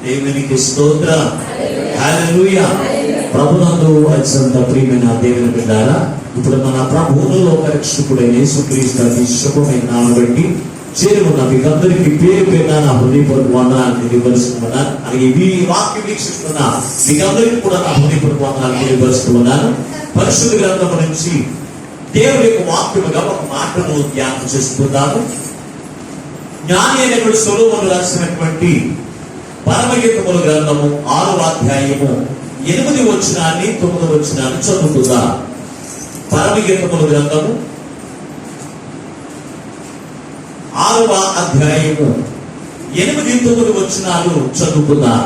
దేవునికి స్తోత్రం. హల్లెలూయా. ప్రభునందు అత్యంత ప్రియమైన దేవుని బిడ్డలారా, ఇప్పుడు మన ప్రభువును లోక రక్షకుడైన యేసుక్రీస్తు అతి శుభమైన నామమును బట్టి చేరి ఉన్న మీకందరికీ పేరు పేరున నా హృదయపూర్వక వందనాలు తెలియపరుస్తున్నాను. అలాగే ఈ వాక్యం వీక్షిస్తున్న మీకందరికీ కూడా నా హృదయపూర్వక వందనాలు తెలియపరుస్తున్నాను. పరిశుద్ధ గ్రంథం నుంచి దేవుని యొక్క వాక్యముగా ఒక మాటను ధ్యానం చేసుకుందాము. జ్ఞాని అయినటువంటి సొలొమోను రాసినటువంటి పరమగీతముల గ్రంథము 6వ అధ్యాయము 8వ వచనాన్ని 9వ వచనాన్ని చదువుకుందాం. పరమగీతముల గ్రంథము 6వ అధ్యాయము 8, 9 వచనాలు చదువుకుందాం.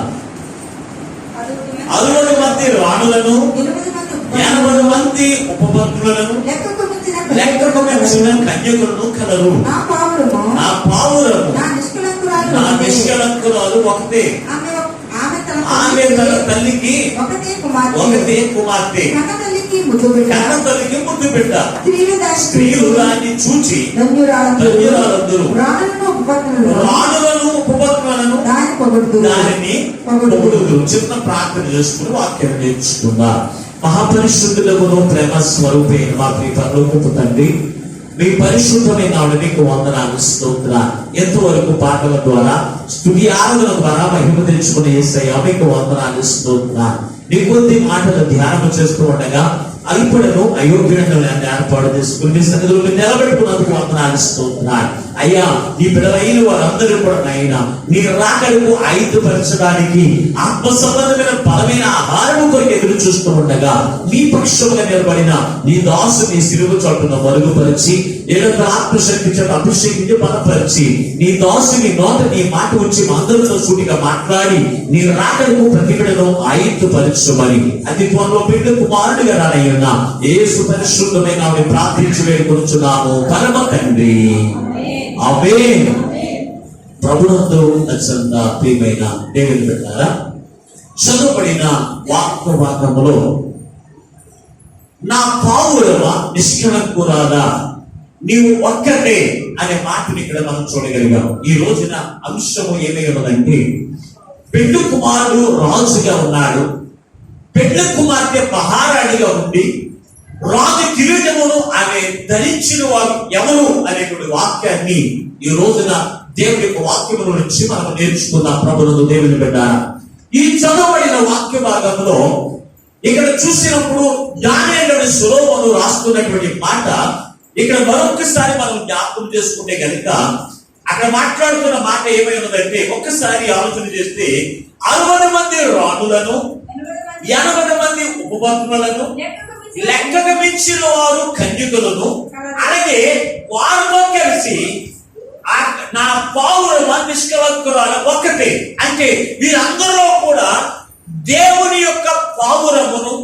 60 మంది రాణులను 80 మంది ఉపపత్నులను లెక్కకు మించిన కన్యకులను కలరు. నా పావురము నా నిష్కళంకురాలు ఒకటే. ఆమె తన తల్లికి ఒకటే కుమార్తె. కన్న తల్లికి ముద్దు బిడ్డ. స్త్రీలు దాన్ని చూచి ధన్యురాలందరూ. రాణులను ఉపపత్నులను దానిని పొగుడుదురు. చిన్న ప్రార్థన చేసుకుని వాక్యం నేర్చుకుందాం. మహాపరిశుద్ధులకు ప్రేమ స్వరూపైన మా ప్రియ పరలోకపు తండ్రి, మీ పరిశుద్ధమైన నామమునకు నీకు వందనాలు, స్తోత్రాలు. ఎంతవరకు పాటల ద్వారా స్తుతి ఆరాధన ద్వారా మహిమ తెచ్చుకునే యేసయ్యా మీకు వందనాలు, స్తోత్రాలు. నీ కొద్ది మాటలు ధ్యానం చేస్తూ ఉండగా అల్పుడను అయోగ్యుడను ఏర్పాటు చేసుకుని మీ సన్నిధిలో నిలబెట్టుకున్నందుకు వందనాలు, స్తోత్రాలు. అయ్యా, ఈ బిడ్డలైన వారందరూ కూడా నాయనా నీ రాకడకు ఆయుధపరచడానికి ఆత్మ సంబంధమైన బలమైన ఆహారం కొరకు ఎదురు చూస్తూ ఉండగా నీ పక్షముగా నిలబడిన నీ దాసుని సిలువ చాటున మరుగుపరిచి ఏడంత ఆత్మశక్తి చేత అభిషేకించి బలపరిచి నీ దాసుని నోట నీ మాట వచ్చి అందరితో సూటిగా మాట్లాడి నీ రాకడకు ప్రతి బిడ్డను ఆయుధపరచమని అది త్వరలో బిడ్డ కుమారుడిగా రానయ్యున్నా యేసు పరిశుద్ధమైన ఆమె ప్రార్థించి వేడుకొనుచున్నాము పరమ తండ్రి, ఆమేన్. ప్రభునందు అత్యంత ప్రియమైన దేవుని బిడ్డలారా, చదువుబడిన వాక్యములో నా పావురమ నిష్కళంకురాలా నీవు ఒక్కటే అనే మాటని ఇక్కడ మనం చూడగలిగాం. ఈ రోజున అంశము ఏమై ఉన్నదంటే, పెండ్లి కుమారుడు రాజుగా ఉన్నాడు, పెండ్లి కుమార్తె మహారాణిగా ఉండి రాజు కిరీటమును ఆమె ధరించిన వారు ఎవరు అనేటువంటి వాక్యాన్ని ఈ రోజున దేవుని యొక్క వాక్యముల నుంచి మనం నేర్చుకుందాం. ప్రభునందు దేవుని బిడ్డలారా, ఈ చదవబడిన వాక్య భాగంలో ఇక్కడ చూసినప్పుడు జ్ఞాని సొలొమోను రాస్తున్నటువంటి మాట ఇక్కడ మరొకసారి మనం జ్ఞాపకం చేసుకుంటే కనుక అక్కడ మాట్లాడుతున్న మాట ఏమై ఉన్నదంటే, ఒక్కసారి ఆలోచన చేస్తే 60 మంది రాణులను 80 మంది ఉపపత్నులను లెక్కకు మించిన వారు కన్యకులను, అలాగే వారితో కలిసి నా పావురమ నిష్కళంకురాలు ఒకటే. అంటే వీరందరూ కూడా దేవుని యొక్క పావురమును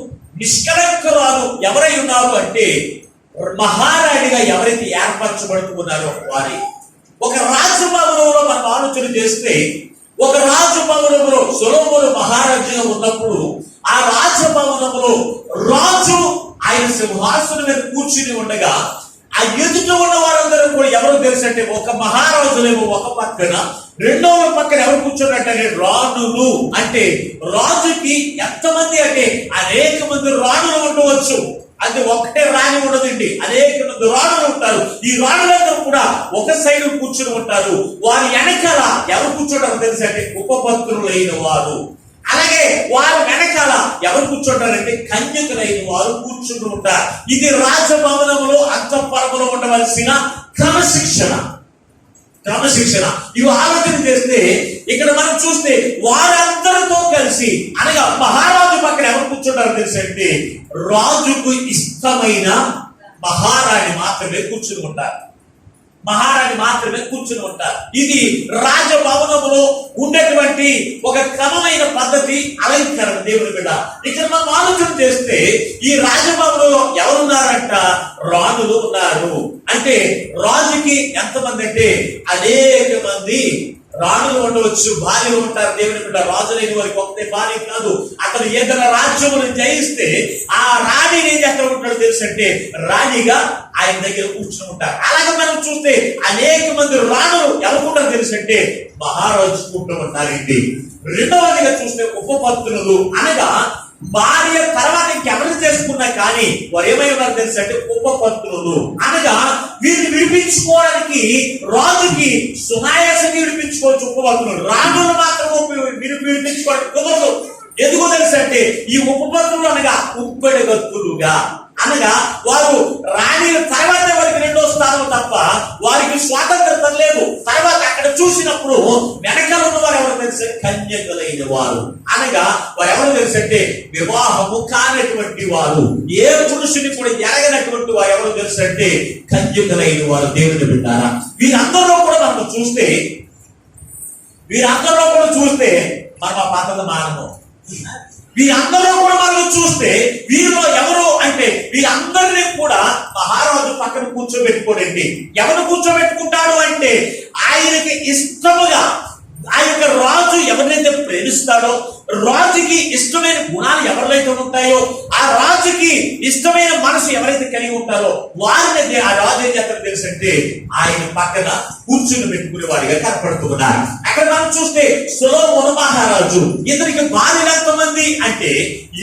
నిష్కళంకురాలు ఎవరై ఉన్నారు అంటే మహారాణిగా ఎవరైతే ఏర్పరచబడుతున్నారో వారి. ఒక రాజభవనంలో మనం ఆలోచన చేస్తే, ఒక రాజభవనంలో సొలొమోను మహారాజుగా ఉన్నప్పుడు ఆ రాజభవనంలో రాజు ఆయన సింహాసనం మీద కూర్చుని ఉండగా ఆ ఎదుట ఉన్న వారందరూ కూడా ఎవరు తెలుసు అంటే, ఒక మహారాజులేమో ఒక పక్కన, రెండవ పక్కన ఎవరు కూర్చున్నట్టే రాణులు. అంటే రాజుకి ఎంతమంది అంటే అనేక మంది రాణులు ఉండవచ్చు. అది ఒకటే రాణి ఉండదండి, అనేక మంది రాణులు ఉంటారు. ఈ రాణులందరూ కూడా ఒక సైడ్ కూర్చుని ఉంటారు. వారి వెనకాల ఎవరు కూర్చుంటారో తెలుసు అంటే ఉపపత్నులైన వారు. అలాగే వారి వెనకాల ఎవరు కూర్చుంటారంటే కన్యకులైన వారు కూర్చుని ఉంటారు. ఇది రాజభవనంలో అంతఃపురములో ఉండవలసిన క్రమశిక్షణ. ఇవి ఆలోచన చేస్తే ఇక్కడ మనం చూస్తే వారందరితో కలిసి, అనగా మహారాజు పక్కన ఎవరు కూర్చుంటారో తెలుసు అంటే రాజుకు ఇష్టమైన మహారాణి మాత్రమే కూర్చుని ఉంటారు. ఇది రాజభవనంలో ఉండేటువంటి ఒక క్రమమైన పద్ధతి, అలంకరణ. దేవుని బిడ్డ, ఇక్కడ మనం ఆలోచన చేస్తే ఈ రాజభవనంలో ఎవరున్నారంట? రాణులు ఉన్నారు. అంటే రాజుకి ఎంతమంది అంటే అనేక మంది రాణులు ఉండవచ్చు, భార్యలు ఉంటారు. దేవుని బిడ్డ, రాజులైన వారికి ఒకటే భార్య కాదు. అతను ఏదైనా రాజ్యమును జయిస్తే ఆ రాణిని ఎక్కడ ఉంటాడు తెలుసు అంటే రాణిగా ఆయన దగ్గర కూర్చుని ఉంటారు. అలాగే మనం చూస్తే అనేక మంది రాణులు ఎవరుకుంటారు తెలుసంటే మహారాజు కూర్చో ఉంటారండి. రెండవదిగా చూస్తే ఉపపత్నులు అనగా భార్య తర్వాత ఇంకెవరు చేసుకున్నా కానీ వారు ఏమై ఉన్నారు తెలుసంటే ఉపపత్నులు అనగా వీరిని విడిపించుకోవడానికి రాజుకి సునాయాసంగా విడిపించుకోవచ్చు ఉపపత్నులు. రాజులు మాత్రం విడిపించుకోవడానికి కుదరదు. ఎందుకో తెలుసంటే ఈ ఉపపత్నులు అనగా ఉప్పడి గత్తులుగా అనగా వారు రాణి తర్వాత వారికి రెండో స్థానం తప్ప వారికి స్వాతంత్రత లేదు. తర్వాత అక్కడ చూసినప్పుడు వెనకాల ఉన్న వారు ఎవరు తెలిసే కన్యకలైన వారు అనగా వారు ఎవరు తెలుసంటే వివాహము కానటువంటి వారు, ఏ పురుషుని కూడా ఎరగనటువంటి వారు ఎవరు తెలుసంటే కన్యకలైన వారు. దేవుని బిడ్డారా, వీరందరూ కూడా మనం చూస్తే మనం ఆ పద్ధతి మానము. వీరందరూ కూడా మనం చూస్తే వీరిలో ఎవరు అంటే వీరందరినీ కూడా మహారాజు పక్కన కూర్చోబెట్టుకోడండి. ఎవరు కూర్చోబెట్టుకుంటాడు అంటే ఆయనకి ఇష్టముగా ఆ యొక్క రాజు ఎవరినైతే ప్రేమిస్తాడో, రాజుకి ఇష్టమైన గుణాలు ఎవరికైతే ఉంటాయో, ఆ రాజుకి ఇష్టమైన మనసు ఎవరైతే కలిగి ఉంటారో వారిని ఆ రాజు ఏం చేస్తారో తెలుసంటే ఆయన పక్కన కూర్చుని పెట్టుకునే వాడిగా కనపడుతున్నారు. అక్కడ మనం చూస్తే సొలొమోను మహారాజు, ఇతనికి భార్యలు ఎంతమంది అంటే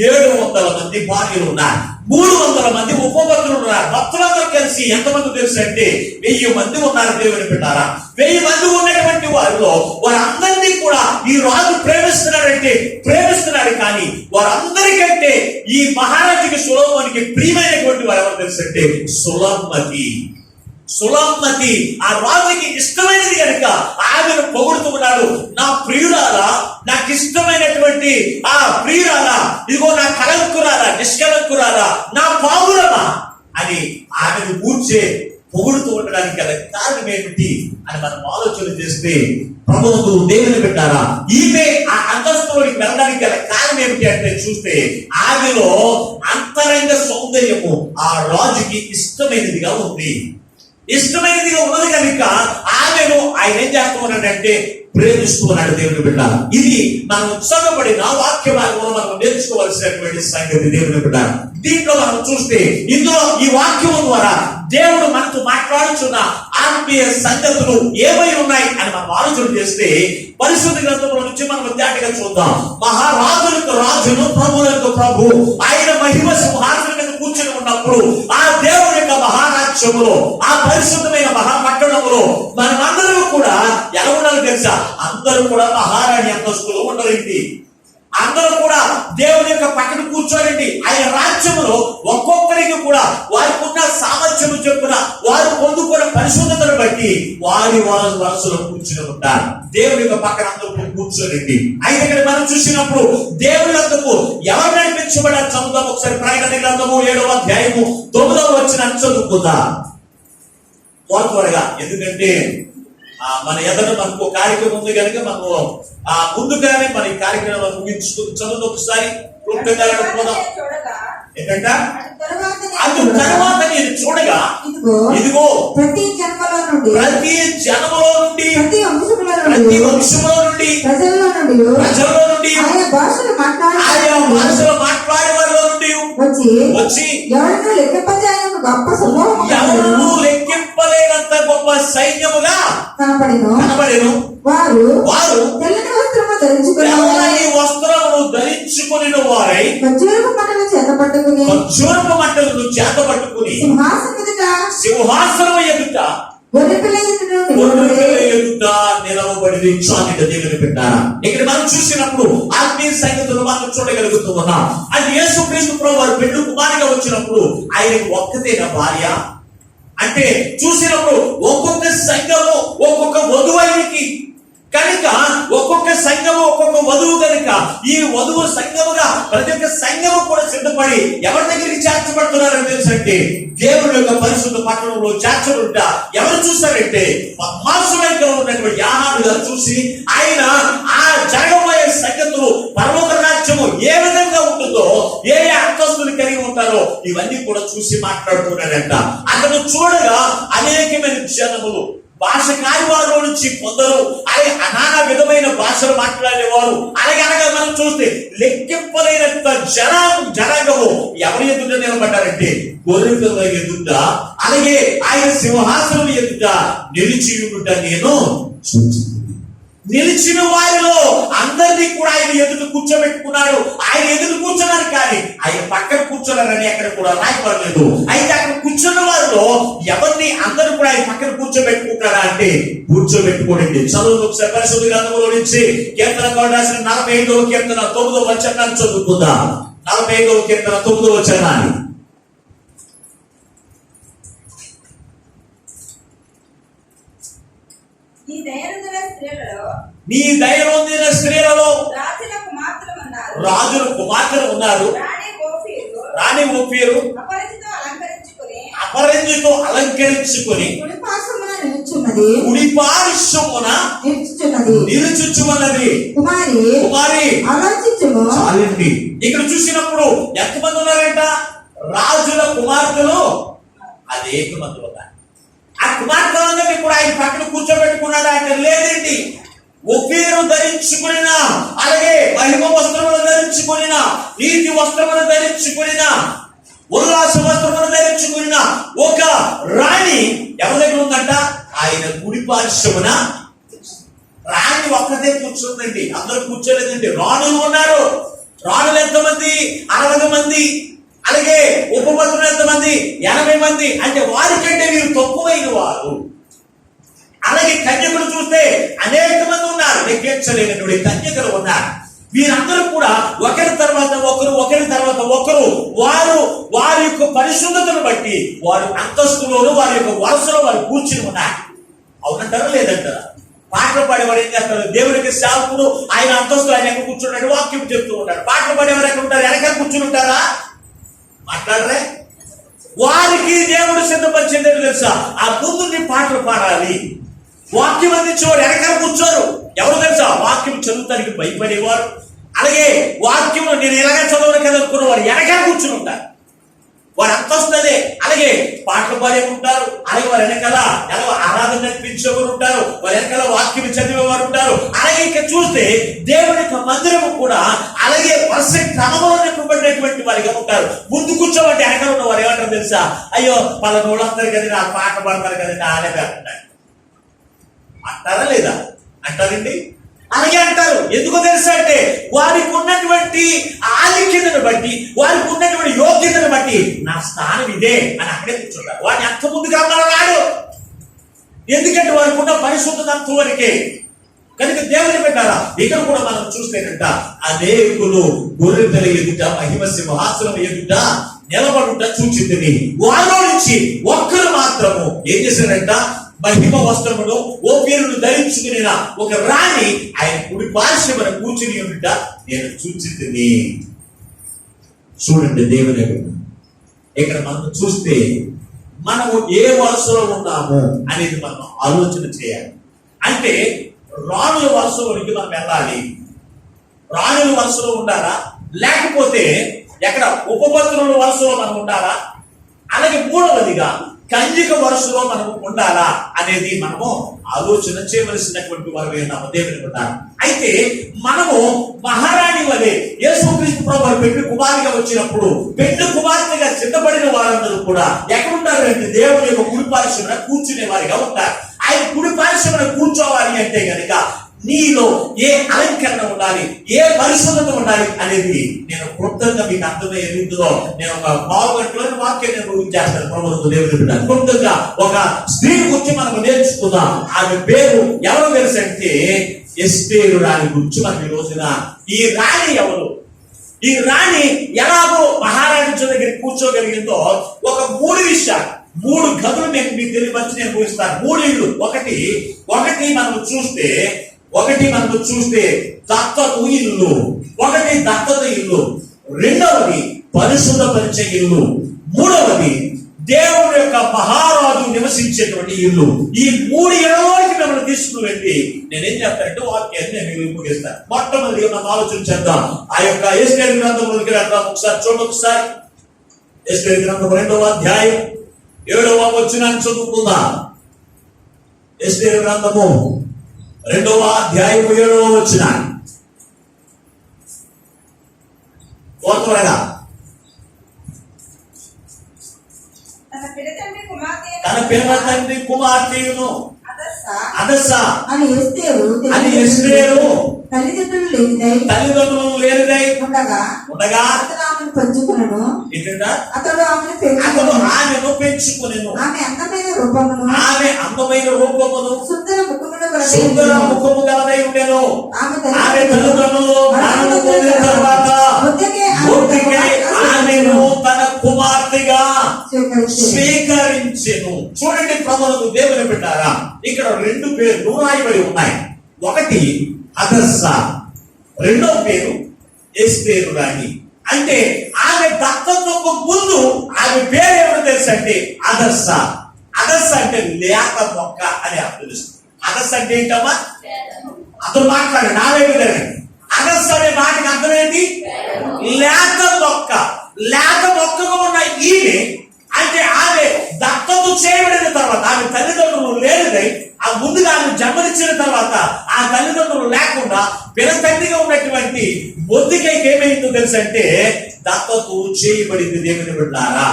700 మంది భార్యలు ఉన్నారు. 300 మంది ఉపపత్నులు ఉన్నారు. భక్తులందరూ కలిసి ఎంతమంది తెలుసు అంటే 1000 మంది ఉన్నారు. దేవుని బిడ్డారా, 1000 మంది ఉన్నటువంటి వారిలో వారందరినీ కూడా ఈ రాజు ప్రేమిస్తున్నాడు. కానీ వారందరికంటే ఈ మహారాజుకి సొలొమోనుకి ప్రియమైనటువంటి వారు ఎవరు తెలుసు అంటే సులమ్మతి ఆ రాజుకి ఇష్టమైనది కనుక ఆమెను పొగుడుతూ ఉన్నాడు. నా ప్రియురాలా, నాకు ఇష్టమైనటువంటి ఆ ప్రియురాలా, ఇదిగో నా కలంకురాలా, నిష్కలంకురాలా, నా పావురమా అని ఆమెను కూర్చే పొగుడుతూ ఉండడానికి గల కారణం ఏమిటి అని మనం ఆలోచన చేస్తే ప్రభువుకు దేవుని పెట్టారా, ఈమె ఆ అంతస్తులోకి వెళ్ళడానికి గల కారణం ఏమిటి అంటే చూస్తే ఆమెలో అంతరంగ సౌందర్యము ఆ రాజుకి ఇష్టమైనదిగా ఉన్నది కనుక ఆమెను ఆయన ఏం చేస్తూ ఉన్నాడంటే ప్రేమిస్తూ ఉన్నాడు. దేవుని బిడ్డ, ఇది మనం చదవబడిన వాక్య భాగంలో మనం నేర్చుకోవాల్సినటువంటి సంగతి. దేవుని బిడ్డ, దీంట్లో మనం చూస్తే ఇందులో ఈ వాక్యం ద్వారా దేవుడు మనతో మాట్లాడుచున్న ఆత్మీయ సంగతులు ఏమై ఉన్నాయి అని మనం ఆలోచన చేస్తే పరిశుద్ధ గ్రంథంలో నుంచి మనం విద్యార్థిగా చూద్దాం. మహారాజులకు రాజును, ప్రభువులకు ప్రభు ఆయన మహిమ సింహాసనం మీద కూర్చొని ఉన్నప్పుడు ఆ దేవుని యొక్క మహారాజ్యములో, ఆ పరిశుద్ధమైన మహాపట్టణములో మనమందరూ కూడా ఎలా ఉండాలి తెలుసా? అందరూ కూడా మహారాణి అంతస్తులు ఉండరండి. అందరూ కూడా దేవుని యొక్క పక్కన కూర్చోరండి. ఆయన రాజ్యములో ఒక్కొక్కరికి కూడా వారికి ఉన్న సామర్థ్యము చొప్పున వారు పొందుకున్న పరిశుద్ధతను బట్టి వారి వరుసలో కూర్చుని ఉంటారు. దేవుని యొక్క పక్కన అందరూ కూర్చోరండి. అయితే ఇక్కడ మనం చూసినప్పుడు దేవుని అందుకు ఎవరు నడిపించబడారు చదువుదాం. ఒకసారి ప్రకటన గ్రంథము 7వ అధ్యాయము 9వ వచనం చదువుకుందాం త్వరగా. ఎందుకంటే మన ఎదుట మనకు కార్యక్రమం ఉంది కనుక మనము ముందుగానే మన ఈ కార్యక్రమం ముగించుకుని చదువు ఒకసారి ఏంటంట అందు తర్వాత నేను చూడగా ఇదిగో ప్రతి జన్మలో నుండి ప్రతి వంశములో నుండి ప్రజల్లో నుండి ఆయా భాషలు మాట్లాడే వారిలో నుండి వచ్చి ఎవరు లెక్కింపలేనంత గొప్ప సైన్యముగా కనబడెను. వారు తెల్లని వస్త్రమును ధరించుకుని వారై ఖర్జూరపు మంటలను చేత పట్టుకుని సింహాసనం ఎదుట నిలవబడి చాలిక దేవుని పెట్టారా. ఇక్కడ మనం చూసినప్పుడు ఆత్మీయ సంగతులు మనం చూడగలుగుతూ ఉన్నాం. అది యేసుక్రీస్తు ప్రభువు వారు పెళ్లి కుమారుగా వచ్చినప్పుడు ఆయనకు ఒక్కతేనా భార్య అంటే చూసినప్పుడు ఒక్కొక్క సంఘము ఒక్కొక్క వధువైనికి కనుక ఒక్కొక్క సంఘము ఒక్కొక్క వధువు కనుక ఈ వధువు సంఘముగా ప్రతి ఒక్క సంఘము కూడా సిద్ధపడి ఎవరి దగ్గరికి చేర్చబడుతున్నారని తెలుసంటే దేవుని యొక్క పరిశుద్ధ పట్టణంలో చేర్చబడుట ఎవరు చూస్తారంటే పద్మాసులో ఉన్నటువంటి యాహాను గారు చూసి ఆయన ఆ జరగబోయే సంగతులు పరలోక రాజ్యము ఏ విధంగా ఉంటుందో, ఏ అంతస్తులు కలిగి ఉంటారో ఇవన్నీ కూడా చూసి మాట్లాడుతున్నాడంట. అతను చూడగా అనేకమైన జనములు భాష కాని వారిలో నుంచి కొందరు నానా విధమైన భాషలు మాట్లాడేవారు. అలాగే మనం చూస్తే లెక్కింపలేనంత జనాంగము ఎవరి ఎదుట నిలబడ్డారంటే గొర్రె పిల్ల ఎదుట, అలాగే ఆయన సింహాసనం ఎదుట నిలిచి ఉండుట నేను చూచింది. నిలిచిన వారిలో అందరినీ కూడా ఆయన ఎదుట కూర్చోబెట్టుకున్నాడు. ఆయన ఎదుట కూర్చున్నారు కానీ ఆయన పక్కన కూర్చోన్నారని ఎక్కడ కూడా రాయబడలేదు. అయితే అక్కడ కూర్చున్న వారిలో ఎవరిని అందరూ కూడా ఆయన పక్కన కూర్చోబెట్టుకుంటారా అంటే కూర్చోబెట్టుకోండి. చదువు ఒకసారి పరిశుద్ధ గ్రంథంలో నుంచి కీర్తనకారుడు రాసిన 45వ కీర్తన 9వ వచనాన్ని చదువుకుందాం. 45వ కీర్తన 9వ వచనాన్ని. నీ దయ నొందిన స్త్రీలలో రాజుల కుమార్తెలు ఉన్నారు. రాణి ఓఫీరు అపరంజితో అలంకరించుకొని కుడి పార్శ్వమున నిలుచుచున్నది. కుమారి చాలండి. ఇక్కడ చూసినప్పుడు ఎంతమంది ఉన్నారంట? రాజుల కుమార్తెలు అనేక మంది ఉన్నారు. ఆ కుమార్తెలందరినీ కూడా ఆయన పక్కన కూర్చోబెట్టుకున్నాడు. ఆయన లేదండి. ఒఫీరు ధరించుకునిన, అలాగే మహిమ వస్త్రములు ధరించుకునిన, నీతి వస్త్రములు ధరించుకునిన, ఉల్లాస వస్త్రములు ధరించుకునిన ఒక రాణి ఎవరి దగ్గర ఉందంట? ఆయన కుడి పార్శ్వమున. రాణి ఒక్కతే కూర్చుందండి, అందరూ కూర్చోలేదండి. రాణులు ఉన్నారు. రాణులు ఎంతమంది? 60 మంది. అలాగే ఉపపత్రులు ఎంతమంది? 80 మంది. అంటే వారికంటే వీరు తక్కువైన వారు. అలాగే కన్యకులు చూస్తే అనేక మంది ఉన్నారు, లెక్కించలేనటువంటి కన్యకులు ఉన్నారు. వీరందరూ కూడా ఒకరి తర్వాత ఒకరు, ఒకరి తర్వాత ఒకరు, వారి యొక్క పరిశుద్ధతను బట్టి వారి అంతస్తులోను వారి యొక్క వరుసలో వారు కూర్చుని ఉన్నారు. అవునంటారా లేదంటారా? పాటలు పాడేవాడు ఏం చేస్తారు? దేవునికి సేవకుడు ఆయన అంతస్తు ఆయన ఎక్కడ కూర్చుంటాడు, వాక్యం చెప్తూ ఉంటాడు. పాటలు పాడేవారు ఎక్కడ ఉంటారు? వెనక కూర్చుని ఉంటారా? మాట్లాడరే? వారికి దేవుడు సిద్ధపరిచింది తెలుసా? ఆ ముందు పాటలు పాడాలి. వాక్యం అందించేవాడు వెనకాల కూర్చోరు. ఎవరు తెలుసా? వాక్యం చదువుతానికి భయపడేవారు. అలాగే వాక్యం నేను ఇలాగే చదవను కదా అనుకున్నవారు వెనకాల కూర్చుని ఉంటారు. వారు అంతొస్తుంది. అలాగే పాటలు పాడే ఉంటారు. అలాగే వారు వెనకాల ఎలా ఆరాధన నడిపించేవారు ఉంటారు. వారి వెనకాల వాక్యం చదివేవారు ఉంటారు. అలాగే ఇక్కడ చూస్తే దేవుని యొక్క మందిరము కూడా అలాగే వరుస క్రమంలో నింపబడినటువంటి వారిగా ఉంటారు. ముందు కూర్చోబట్టి వెనకాల ఉన్న వారు ఏమంటారు తెలుసా? అయ్యో పలానోళ్ళు వస్తారు కదండి, ఆ పాట పాడతారు కదండి, ఆడే అంటారు. అంటారా లేదా? అంటారండి. అలాగే అంటారు. ఎందుకు తెలుసా అంటే వారికి ఉన్నటువంటి ఆధిక్యతను బట్టి, వారికి ఉన్నటువంటి యోగ్యతను బట్టి నా స్థానం ఇదే అని అక్కడే కూర్చుంటారు. వాడిని అంత ముందుగా రాడు. ఎందుకంటే వారికి ఉన్న పరిశుద్ధత వరకే. కనుక దేవుని పెట్టారా? ఇక్కడ కూడా మనం చూస్తేనంట అనేకులు గొర్రెల ఎదుట మహిమ సింహాసనం ఎదుట నిలబడుట చూచింది. వారిలో నుంచి ఒక్కరు మాత్రము ఏం చేశారంట? మహిమ వస్త్రమును ఓఫీరును ధరించుకుని ఒక రాణి ఆయన కుడి పార్శ్వమున కూర్చుని ఉంట నేను చూచింది. చూడండి దేవుని ఇక్కడ మనం చూస్తే మనము ఏ వరుసలో ఉన్నాము అనేది మనం ఆలోచన చేయాలి. అంటే రాణుల వరుసలోనికి మనం వెళ్ళాలి. రాణుల వరుసలో ఉండాలా, లేకపోతే ఎక్కడ ఉపపత్రుల వరుసలో మనం ఉండాలా, అలాగే మూడవదిగా కన్యక వరుసలో మనము ఉండాలా అనేది మనము ఆలోచన చేయవలసినటువంటి వారు ఉన్నాము దేవుని ఉంటారు. అయితే మనము మహారాణి వలె యేసుక్రీస్తు ప్రభువు పెళ్లి కుమార్తెగా వచ్చినప్పుడు పెళ్లి కుమార్తెగా సిద్ధపడిన వారందరూ కూడా ఎక్కడుంటారు అంటే దేవుని యొక్క కుడి పార్శ్వమున కూర్చునే వారిగా ఉంటారు. ఆయన కుడి పార్శ్వమున కూర్చోవాలి అంటే కనుక నీలో ఏ అలంకరణ ఉండాలి, ఏ పరిశుద్ధత ఉండాలి అనేది నేను క్లుప్తంగా మీకు అర్థమయ్యే రీతిలో నేను ఒక పావు గంటలోని వాక్యం నేను చేస్తాను. ప్రభుత్వ దేవుడు క్లుప్తంగా ఒక స్త్రీ గురించి మనం నేర్చుకుందాం. ఆమె పేరు ఎవరు తెలుసు అంటే ఎస్తేరు రాణి గురించి మనం ఈ రోజున. ఈ రాణి ఎవరు? ఈ రాణి ఎలాగో మహారాణి దగ్గర కూర్చోగలిగిందో ఒక 3 విషయాలు, 3 గదులు మీకు తెలియపరిచి నేను ఊహిస్తాను. 3 ఇళ్ళు. ఒకటి మనము చూస్తే దత్తత ఇల్లు, ఒకటి దత్తత ఇల్లు, రెండవది పరిశుద్ధపరిచే ఇల్లు, మూడవది దేవుడు యొక్క మహారాజు నివసించేటువంటి ఇల్లు. ఈ 3 ఇళ్లలోకి మిమ్మల్ని తీసుకుని వెళ్ళి నేనేం చెప్తానంటే వాక్యాన్ని నేను ముగిస్తాను. మొట్టమొదటిగా మనం ఆలోచన చేద్దాం. ఆ యొక్క ఎస్తేరు గ్రంథంలోకి వెళ్దాం. ఒకసారి చూడండి. ఒకసారి ఎస్తేరు గ్రంథం 2వ అధ్యాయం 7వ వచనాన్ని చదువుకుందాం. ఎస్తేరు గ్రంథము 2వ అధ్యాయం 7వ వచనం. కుమార్తెయును అదస్స అని ఎస్తేరు తల్లిదండ్రులు లేనిదై ఉండగా అతడు ఆమెను పెంచుకొనెను. అతడు ఆమెను పెంచుకొనెను. ఆమె అందమైన రూపమును సుందర ముఖము గలదై ఉండెను. ఆమె తల్లిదండ్రులు మరణము పొందిన తరువాత ఆమెను తన కుమార్తెగా స్వీకరించెను. చూడండి ప్రభువుకు దేవుని బిడ్డారా, ఇక్కడ రెండు పేర్లు రాయబడి ఉన్నాయి. ఒకటి అదస్స, రెండో పేరు ఎస్తేరు రాణి. అంటే ఆమె దత్తతకు ముందు ఆమె పేరు ఏమో తెలుసు అంటే అదస్స. అదస్స అంటే లేత మొక్క అని అర్థం. అదస్స అంటే ఏంటమ్మా? అతను మాట్లాడు నా వైపు అదస్స అనే మాటకి అర్థం ఏంటి? లేత మొక్క. లేత మొక్కగా ఉన్న ఈమె అంటే ఆమె దత్తత చేయబడిన తర్వాత ఆమె తల్లిదండ్రులు లేనిదై ఆ ముందుగా ఆమె జన్మనిచ్చిన తర్వాత ఆ తల్లిదండ్రులు లేకుండా పిల్లతండ్రిగా ఉన్నటువంటి బొద్దికైకి ఏమైందో తెలుసంటే దత్తత చేయబడింది. దేవుని బిడ్డలారా,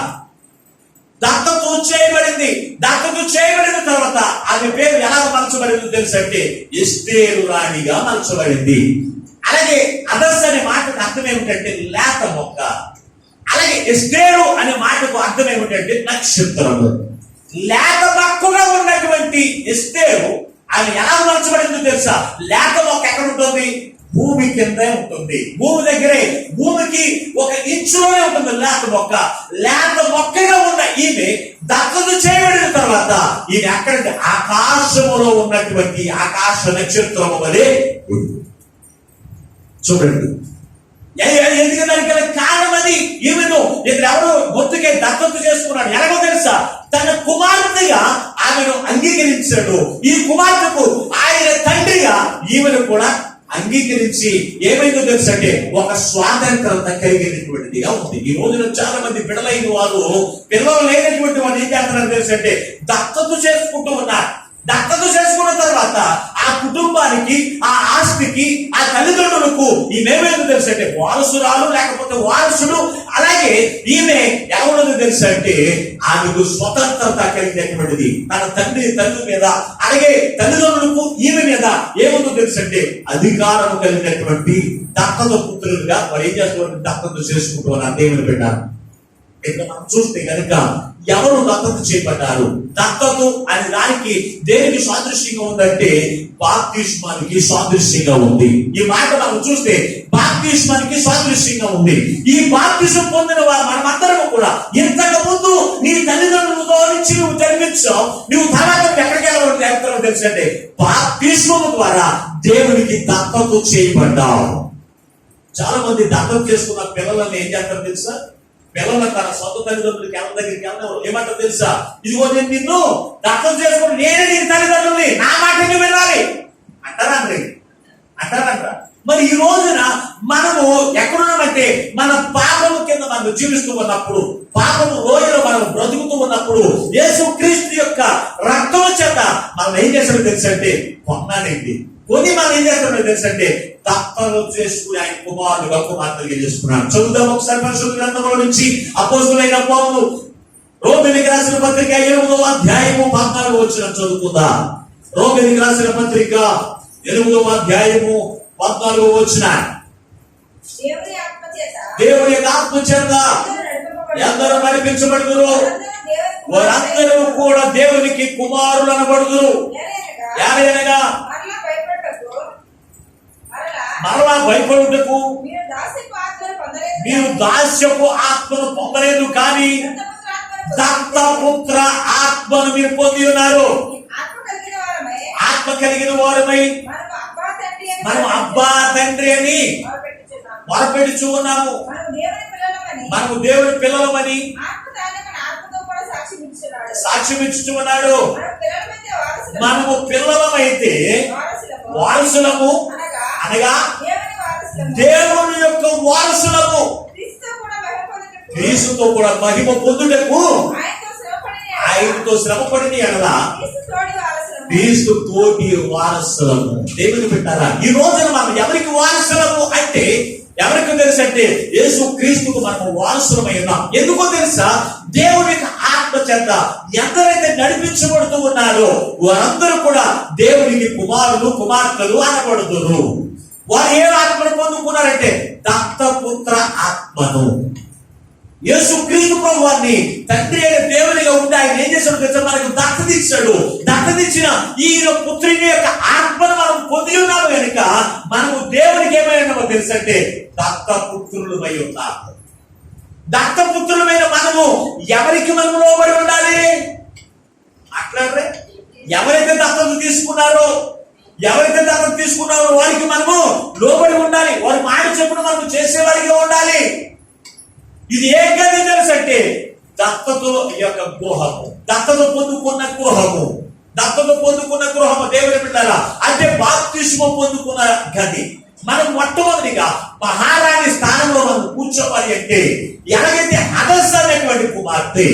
దత్తత చేయబడింది. దత్తత చేయబడిన తర్వాత ఆమె పేరు ఎలా మలచబడిందో తెలుసంటే ఎస్తేరు రాణిగా మలచబడింది. అలాగే అదస్స అనే మాటకు అర్థం ఏమిటంటే లేత మొక్క. అలాగే ఎస్తేరు అనే మాటకు అర్థం ఏమిటంటే నక్షత్రము. లేత మొక్కగా ఉన్నటువంటి ఎస్తేరు ఆమె ఎలా మలచబడిందో తెలుసా? లేత మొక్క ఎక్కడ ఉంటుంది? భూమి కిందే ఉంటుంది. భూమి దగ్గరే, భూమికి 1 ఇంచులోనే ఉంటుంది లేత మొక్క. లేత మొక్కగా ఉన్న ఈమె దత్తత చేయబడిన తర్వాత ఈమె అక్కడంటే ఆకాశములో ఉన్నటువంటి ఆకాశ నక్షత్రము వలె ఉంది. చూడండి, ఎందుకంటే కారణం అది ఈమెను ఎవరు మొత్తుకే దత్తత చేసుకున్నాడు. ఎలాగో తెలుసా? తన కుమార్తెగా ఆమెను అంగీకరించాడు. ఈ కుమార్తెకు ఆయన తండ్రిగా ఈమెను కూడా అంగీకరించి ఏమైందో తెలుసు అంటే ఒక స్వాతంత్రత కలిగినటువంటిదిగా ఉంది. ఈ రోజున చాలా మంది పిల్లలైన వారు పిల్లలు లేనటువంటి వారు ఏం చేస్తున్నారు తెలుసు అంటే దత్తత చేసుకుంటూ ఉన్నారు. దత్తత చేసుకున్న తర్వాత ఆ కుటుంబానికి, ఆ ఆస్తికి, ఆ తల్లిదండ్రులకు ఈమెమేందో తెలుసు అంటే వారసురాలు లేకపోతే వారసుడు. అలాగే ఈమె ఎవరో తెలుసు అంటే ఆమెకు స్వతంత్రత కలిగినటువంటిది. తన తల్లి మీద అలాగే తల్లిదండ్రులకు ఈమె మీద ఏముందో తెలుసు అంటే అధికారం కలిగినటువంటి దత్తత పుత్రులుగా మరి ఏం చేస్తున్నారు? దత్తత చేసుకుంటూ ఉన్నారు. దేవుని బిడ్డ, ఇక్కడ మనం చూస్తే కనుక ఎవరు దత్తత చేయబడ్డారు? దత్తత అనే దానికి దేనికి సాదృశ్యంగా ఉందంటే బాప్తిస్మానికి సాదృశ్యంగా ఉంది. ఈ మాట మనం చూస్తే బాప్తిస్మానికి సాదృశ్యంగా ఉంది. ఈ బాప్తిసం పొందిన వారు మనమందరం కూడా ఇంతకు ముందు నీ తల్లిదండ్రులతో నుంచి నువ్వు జన్మించావు, నువ్వు తర్వాత ఎక్కడికి వెళ్ళాలో తెలుసు అంటే బాప్తిస్మము ద్వారా దేవునికి దత్తత చేయబడ్డావు. చాలా మంది దత్తత చేసుకున్న పిల్లలని ఏం చేస్తారు తెలుసా? పిల్లలు తన సొంత తల్లిదండ్రులకి ఎవరి దగ్గరికి వెళ్తారు, ఏమంటారు తెలుసా? ఇదిగో నేను నిన్ను దత్తత చేసుకుని నేనే నీ తల్లిదండ్రుల్ని, నా మాట నువ్వు వినాలి అంటారంట. మరి ఈ రోజున మనము ఎక్కడున్నామంటే మన పాపము కింద మనం జీవిస్తూ ఉన్నప్పుడు, పాపము రోజులో మనం బ్రతుకుతూ ఉన్నప్పుడు యేసుక్రీస్తు యొక్క రక్తం చేత మనం ఏం చేస్తాడో తెలుసంటే కొన్నాడండి. కొని మనం ఏం చేస్తాడో తెలుసంటే దత్తత చేసుకుని ఆయన కుమారుడుగా కుమార్తెగా చేసుకున్నాడు. చదువుదాం ఒకసారి పరిశుద్ధ గ్రంథంలో నుంచి అపోస్తలుడైన పౌలు రోమీయులకు రాసిన పత్రిక 8వ అధ్యాయము 14వ వచనం చదువుకుందా. రోమీయులకు రాసిన పత్రిక 8వ అధ్యాయము 14వ వచనం. దేవుని యొక్క ఆత్మ చేత ఎందరూ నడిపించబడుదురు వారందరూ కూడా దేవునికి కుమారులు అనబడుదురు. ఏలయనగా మరలా భయపడుటకు మీరు దాస్యపు ఆత్మను పొందలేదు, కానీ దత్తపుత్ర ఆత్మను మీరు పొంది ఉన్నారు. ఆత్మ కలిగిన వారమై మనం అబ్బా తండ్రి అని మొరపెడుచు ఉన్నాము. మనము దేవుని పిల్లలమని సాక్ష్యం ఇచ్చుచు ఉన్నాడు. మనము పిల్లలమైతే వారసులము, అనగా దేవుని యొక్క వారసులము, క్రీస్తుతో కూడా మహిమ పొందుటకు ఆయనతో శ్రమపడిని అనగా క్రీస్తు తోటి వారసులము. దేవుని పెట్టారా? ఈ రోజున మనం ఎవరికి వారసులము అంటే ఎవరికి తెలుసు అంటే యేసు క్రీస్తుకు మనం వారసులమై ఉన్నాం. ఎందుకో తెలుసా? దేవుని ఆత్మ చేత ఎందరైతే నడిపించబడుతూ ఉన్నారో వారందరూ కూడా దేవునికి కుమారులు కుమార్తెలు అనబడుతున్నారు. వారు ఏ ఆత్మను పొందుకున్నారంటే దత్తపుత్ర ఆత్మను. యేసుక్రీస్తు ప్రభువాన్ని తండ్రి అయిన దేవునిగా ఉండి ఆయన ఏం చేశాడు తెలుసా? మనకు దత్తతిచ్చాడు. దత్తతిచ్చిన ఈయన పుత్రుని యొక్క ఆత్మను మనం పొంది ఉన్నాము కనుక మనము దేవునికి ఏమైనామో తెలుసంటే దత్తపుత్రులమై ఉన్నాము. దత్తపుత్రులమైన మనము ఎవరికి మనము లోబడి ఉండాలి? అట్లాగే ఎవరైతే దత్తత తీసుకున్నారో వారికి మనము లోబడి ఉండాలి. వారి మాట చెప్పుడు మనము చేసేవారిగా ఉండాలి. ఇది ఏ గది తెలుసు అంటే దత్తతో యొక్క గృహము, దత్తతో పొందుకున్న గృహము, దేవుని బిడ్డలారా అంటే బాప్తిస్మం పొందుకున్న గది. మనం మొట్టమొదటిగా మహారాణి స్థానంలో మనం కూర్చోవాలి అంటే ఎలాగైతే హదస్సు అనేటువంటి కుమార్తె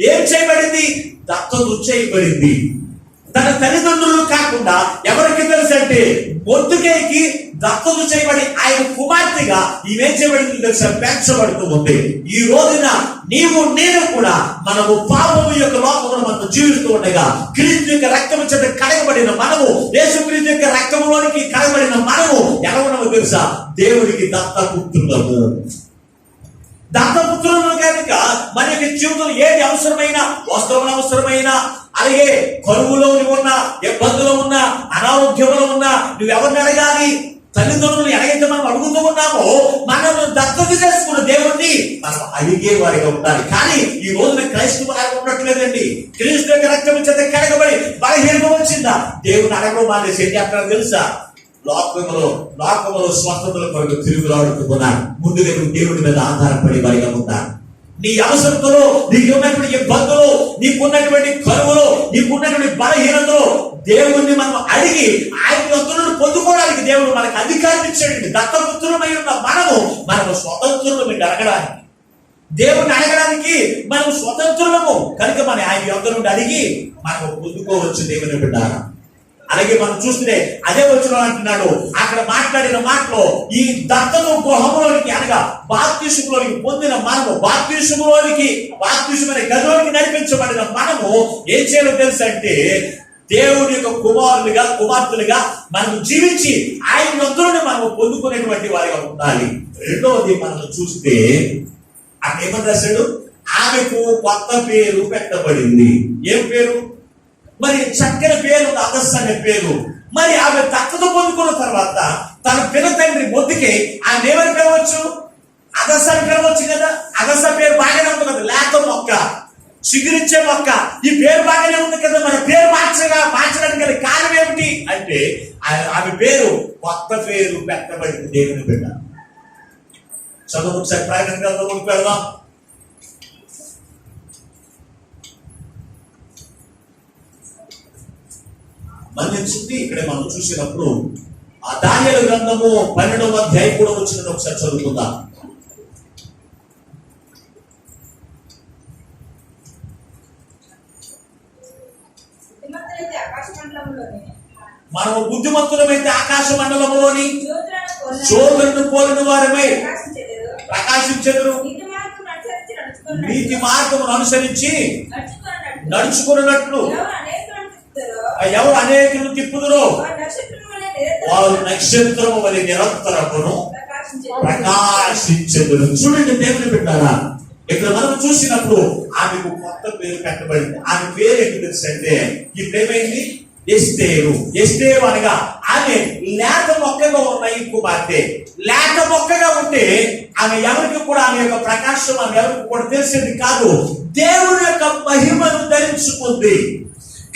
ఏం చేయబడింది? దత్తత చేయబడింది. తన తల్లిదండ్రులు కాకుండా ఎవరికి తెలుసు అంటే మొద్దుకేకి దత్తత చేయబడి ఆయన కుమార్తెగా ఈమెం చేయబడింది తెలుసా? పెంచబడుతూ ఉంది. ఈ రోజున నీవు నేను కూడా మనము పాపము యొక్క లోకంలో మనం జీవిస్తూ ఉండగా క్రీస్తు యొక్క రక్తము చేత కడగబడిన మనము, యేసుక్రీస్తు యొక్క రక్తములోనికి కడగబడిన మనము ఎలా ఉన్నామో తెలుసా? దేవునికి దత్తపుత్రులము. దత్తపుత్రులు కనుక మన యొక్క జీవితంలో ఏది అవసరమైన, వస్త్రములు అవసరమైన, అలాగే కరువులో ఉన్నా, ఇబ్బందులో ఉన్నా, అనారోగ్యంలో ఉన్నా నువ్వెవరిని అడగాలి? తల్లిదండ్రులు ఎలాగైతే మనం అడుగుతూ ఉన్నామో మనం దత్తత చేసుకున్న దేవుణ్ణి మనం అడిగే వారిగా ఉండాలి. కానీ ఈ రోజున క్రైస్తవ ఉండట్లేదండి. క్రీస్తు యొక్క రక్తం చేత కడగబడి బలహీనత వచ్చిందా దేవుని అడగడం మానేసి ఏం చేస్తారో తెలుసా? లోకములో స్వస్థతల కొరకు తిరుగులాడుతున్నారు. ముందుగా దేవుడి మీద ఆధారపడి వారిగా ఉంటారు. నీ అవసరతలో, నీకున్నటువంటి ఇబ్బందులు, నీకున్నటువంటి కరువులు, నీకున్నటువంటి బలహీనతలు దేవుణ్ణి మనం అడిగి ఆయన దత్తతను పొందుకోవడానికి దేవుడు మనకు అధికారం ఇచ్చాడండి. దత్తపుత్రులమై ఉన్న మనము స్వతంత్రులమై అడగడానికి, దేవుణ్ణి అడగడానికి మనం స్వతంత్రులము కనుక మనం ఆయన యొద్ద నుండి అడిగి మనం పొందుకోవచ్చు దేవుని బిడ్డారా. అలాగే మనం చూస్తే అదే వచనం అంటున్నాడు, అక్కడ మాట్లాడిన మాటలో ఈ దత్తత గృహంలోనికి అనగా బాప్తిస్మలోనికి పొందిన మనము, బాప్తిస్మమైన గదిలోనికి నడిపించబడిన మనము ఏం చేయాలో తెలుసు అంటే దేవుని యొక్క కుమారులుగా కుమార్తెలుగా మనము జీవించి ఆయన వద్దనే మనము పొందుకునేటువంటి వారిగా ఉండాలి. రెండవది మనం చూస్తే అక్కడ ఏమని రాశాడు? ఆమెకు కొత్త పేరు పెట్టబడింది. ఏం పేరు? మరి చక్కని పేరు హదస్సు అనే పేరు. మరి ఆమె దత్తత పొందుకున్న తర్వాత తన పిల్ల తండ్రి మొద్దుకి ఆమె ఏమని పిలవచ్చు? హదస్సు అని పిలవచ్చు కదా. హదస్సు పేరు బాగానే ఉంది కదా, లేత మొక్క, చిగురించే మొక్క. ఈ పేరు బాగానే ఉంది కదా, మన పేరు మార్చడానికి గల కారణం ఏమిటి అంటే ఆమె పేరు కొత్త పేరు పెట్టబడింది దేవుని బిడ్డ. చదువు ఒకసారి ప్రకటన గ్రంథంలోకి వెళ్దాం. మళ్ళీ చుట్టి ఇక్కడే మనం చూసినప్పుడు ఆ దానియేలు గ్రంథము 12వ అధ్యాయం కూడా వచ్చినట్టు ఒకసారి చదువుకుందాం. మనము బుద్ధిమంతులమైతే ఆకాశ మండలంలోని చోదరును పోలిన వారమై ప్రకాశించెదరు. నీతి మార్గమును అనుసరించి నడుచుకున్నట్లు ఎవరు అనేకులు తిప్పుదురో వారు నక్షత్రము వలె నిరంతరమును ప్రకాశించెదరు. చూడండి దేవుని బిడ్డారా, ఇక్కడ మనం చూసినప్పుడు ఆమెకు కొత్త పేరు పెట్టబడింది. ఆమె పేరు ఏంటి తెలుసు అంటే ఇప్పుడు ఏమైంది? ఎస్తేరు అనగా ఆమె లేత మొక్కగా ఉన్న ఈ కుమార్తె. లేత మొక్కగా ఉంటే ఆమె ఎవరికి కూడా ఆమె యొక్క ప్రకాశం ఆమె ఎవరికి కూడా తెలిసేది కాదు. దేవుని యొక్క మహిమను ధరించుకుంది.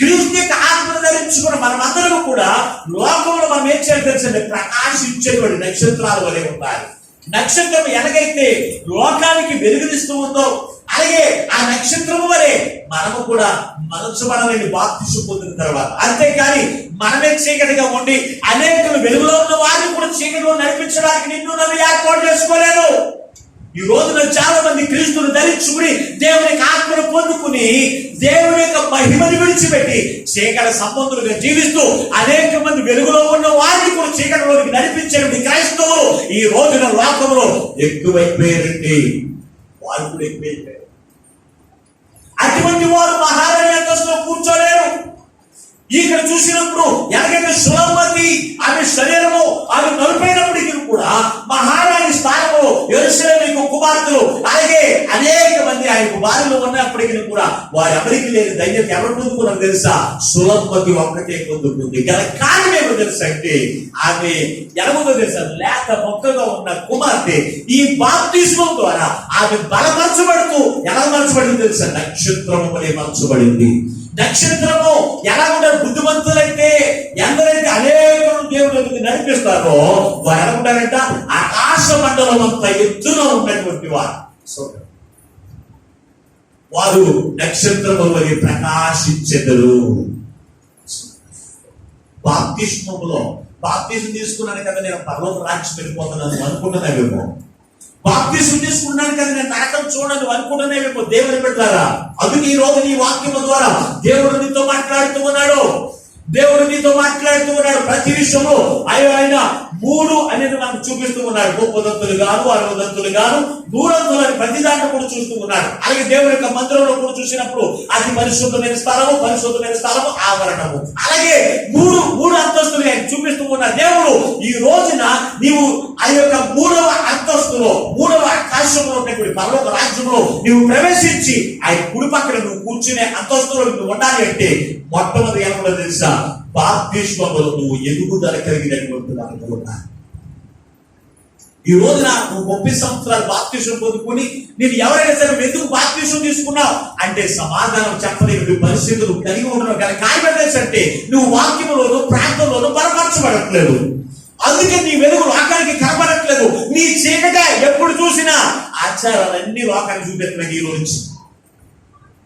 క్రీస్తు యొక్క ఆత్మను ధరించుకున్న మనమందరం కూడా లోకంలో మనం ఏం చేయాలి తెలుసండి? ప్రకాశించేటువంటి నక్షత్రాలు వలె ఉండాలి. నక్షత్రం ఎలాగైతే లోకానికి వెలుగునిస్తూ ఉందో అలాగే ఆ నక్షత్రము వలె మనము కూడా మనసుబడలేని బాప్తిస్మం పొందిన తర్వాత, అంతేకాని మనమే చీకటిగా ఉండి అనేకులు వెలుగులో ఉన్న వారిని కూడా చీకటిలో నడిపించడానికి నిన్ను నన్ను ఏర్పాటు చేసుకోలేను. ఈ రోజున చాలా మంది క్రీస్తును ధరించుకుని దేవుని యొక్క ఆత్మను పొందుకుని దేవుని యొక్క మహిమను విడిచిపెట్టి చీకటి సంబంధులుగా జీవిస్తూ అనేక మంది వెలుగులో ఉన్న వారిని కూడా చీకటిలోకి నడిపించేటువంటి క్రైస్తవులు ఈ రోజున లోకంలో ఎక్కువైపోయారండి. వారు కూడా ఎక్కువైపోయారు. అటువంటి వారు మహారాణి అంతస్తులో కూర్చోలేరు. ఇక్కడ చూసినప్పుడు ఎలాగైతే సులభమతి ఆమె శరీరము ఆమె నలిపోయినప్పటికీ కూడా మహారాణి స్థానంలో యెరూషలేము కుమార్తెలు అలాగే అనేక మంది ఆయన కుమారులు ఉన్నప్పటికీ కూడా వారి ఎవరికి లేని ధైర్యం ఎవరు పొందుకున్నారు తెలుసా? సులభమతి ఒక్కటే పొందుకుంది. గల కారణం ఏమో తెలుసా అంటే ఆమె ఎలాగో తెలుసా? లేత మొక్కగా ఉన్న కుమార్తె ఈ బాప్తిస్మం ద్వారా ఆమె బలపరచబడుతూ ఎలా మలచబడింది తెలుసా? నక్షత్రము వలె మలచబడింది. నక్షత్రము ఎలా ఉంటారు? బుద్ధిమంతులైతే ఎందరైతే అనేకులు దేవుడు నడిపిస్తారో వారు ఎలా ఉంటారంట? ఆకాశ మండలం అంత ఎత్తున ఉన్నటువంటి వారు నక్షత్రము వలె ప్రకాశించెదరు. బాప్తిస్మములో బాప్తిస్మం తీసుకున్నాను కదా నేను పరలోక రాజ్యం వెళ్ళిపోతున్నాను అనుకుంటున్నావేమో. బాప్తిస్మం తీసుకున్నాను కదా నేను నరకం చూడను అనుకుంటున్నావేమో దేవుని బిడ్డలారా. అందుకే ఈ రోజు నీ వాక్యము ద్వారా దేవుడు నీతో మాట్లాడుతూ ఉన్నాడు. దేవుడు నీతో మాట్లాడుతూ ఉన్నాడు. ప్రతి విషయంలో ఆయన 3 అనేది మనకు చూపిస్తూ ఉన్నాడు. 30 గాను 60 గాను 100 అని ప్రతి దాంట్లో కూడా చూస్తూ ఉన్నాడు. అలాగే దేవుడి యొక్క మందిరంలో కూడా చూసినప్పుడు అది పరిశుద్ధమైన స్థలము ఆవరణము. అలాగే 3 అంతస్తులు చూపిస్తూ ఉన్నాడు. దేవుడు ఈ రోజున నీవు ఆ యొక్క 3వ అంతస్తులో 3వ ఆకాశంలో ఉన్నటువంటి పరలోక రాజ్యంలో నీవు ప్రవేశించి ఆయన కుడి పక్కన నువ్వు కూర్చునే అంతస్తులో నువ్వు ఉండాలి అంటే మొట్టమొదటి ఏమో తెలుసా? బాప్తిస్మములో నువ్వు ఎదుగుదల కలిగినటువంటి దానిలో ఉండాలి. ఈ రోజున నువ్వు 30 సంవత్సరాలు బాప్తిస్మం పొందుకుని నేను ఎవరైనా సరే ఎందుకు బాప్తిస్మం తీసుకున్నావు అంటే సమాధానం చెప్పలేని పరిస్థితులు కలిగి ఉండడం కానీ కారణం ఏంటంటే నువ్వు వాక్యములోను ప్రాంతంలోను బలపరచబడట్లేదు. అందుకే నీ వెలుగు లోకానికి కనబడట్లేదు. నీ చీకట ఎప్పుడు చూసినా ఆచారాలన్నీ లోకానికి చూపెట్టిన నీలో నుంచి.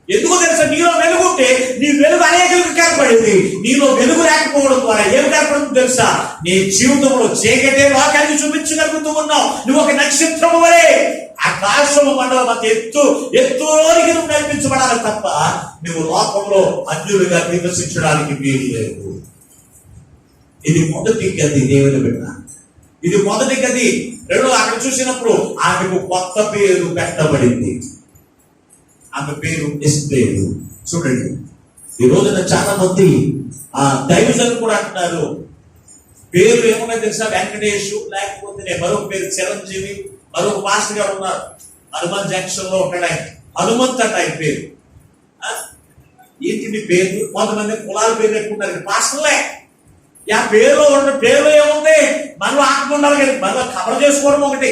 ఎందుకు తెలుసా? నీలో వెలుగుంటే నీ వెలుగు అనేకులకు కనపడింది. నీలో వెలుగు లేకపోవడం ద్వారా ఏం కనపడుతుంది తెలుసా? నీ జీవితంలో చీకటే లోకాన్ని చూపించగలుగుతూ ఉన్నావు. నువ్వు ఒక నక్షత్రము వలె ఆకాశము మండలం అంత ఎత్తులోనికి నువ్వు నడిపించబడాలి తప్ప నువ్వు లోకంలో అన్యులుగా విమర్శించడానికి వీలు లేదు. ఇది మొదటి గది దేవుని బిడ్డ. ఇది మొదటి గది. రెండో అక్కడ చూసినప్పుడు ఆమెకు కొత్త పేరు పెట్టబడింది. ఆమె పేరు ఎస్తేరు. చూడండి ఈ రోజున చాలా మంది దైవజనులు కూడా అంటున్నారు పేరు ఏమన్నా తెలుసా? వెంకటేష్, లేకపోతే మరొక పేరు చిరంజీవి, మరొక మాస్టర్ గారు ఉన్నారు హనుమాన్ జంక్షన్ లో ఉంటాడు ఆయన. హనుమంత్ అంట ఆయన పేరు. ఏంటి మీ పేరు? కొంతమంది కులాల పేరు పెట్టుకుంటారు. పాస్టర్లే ఆ పేరు ఉన్న పేరు ఏముంది? మనలో ఆత్మ ఉండాలి కానీ మనలో కవర్ చేసుకోవడం ఒకటి.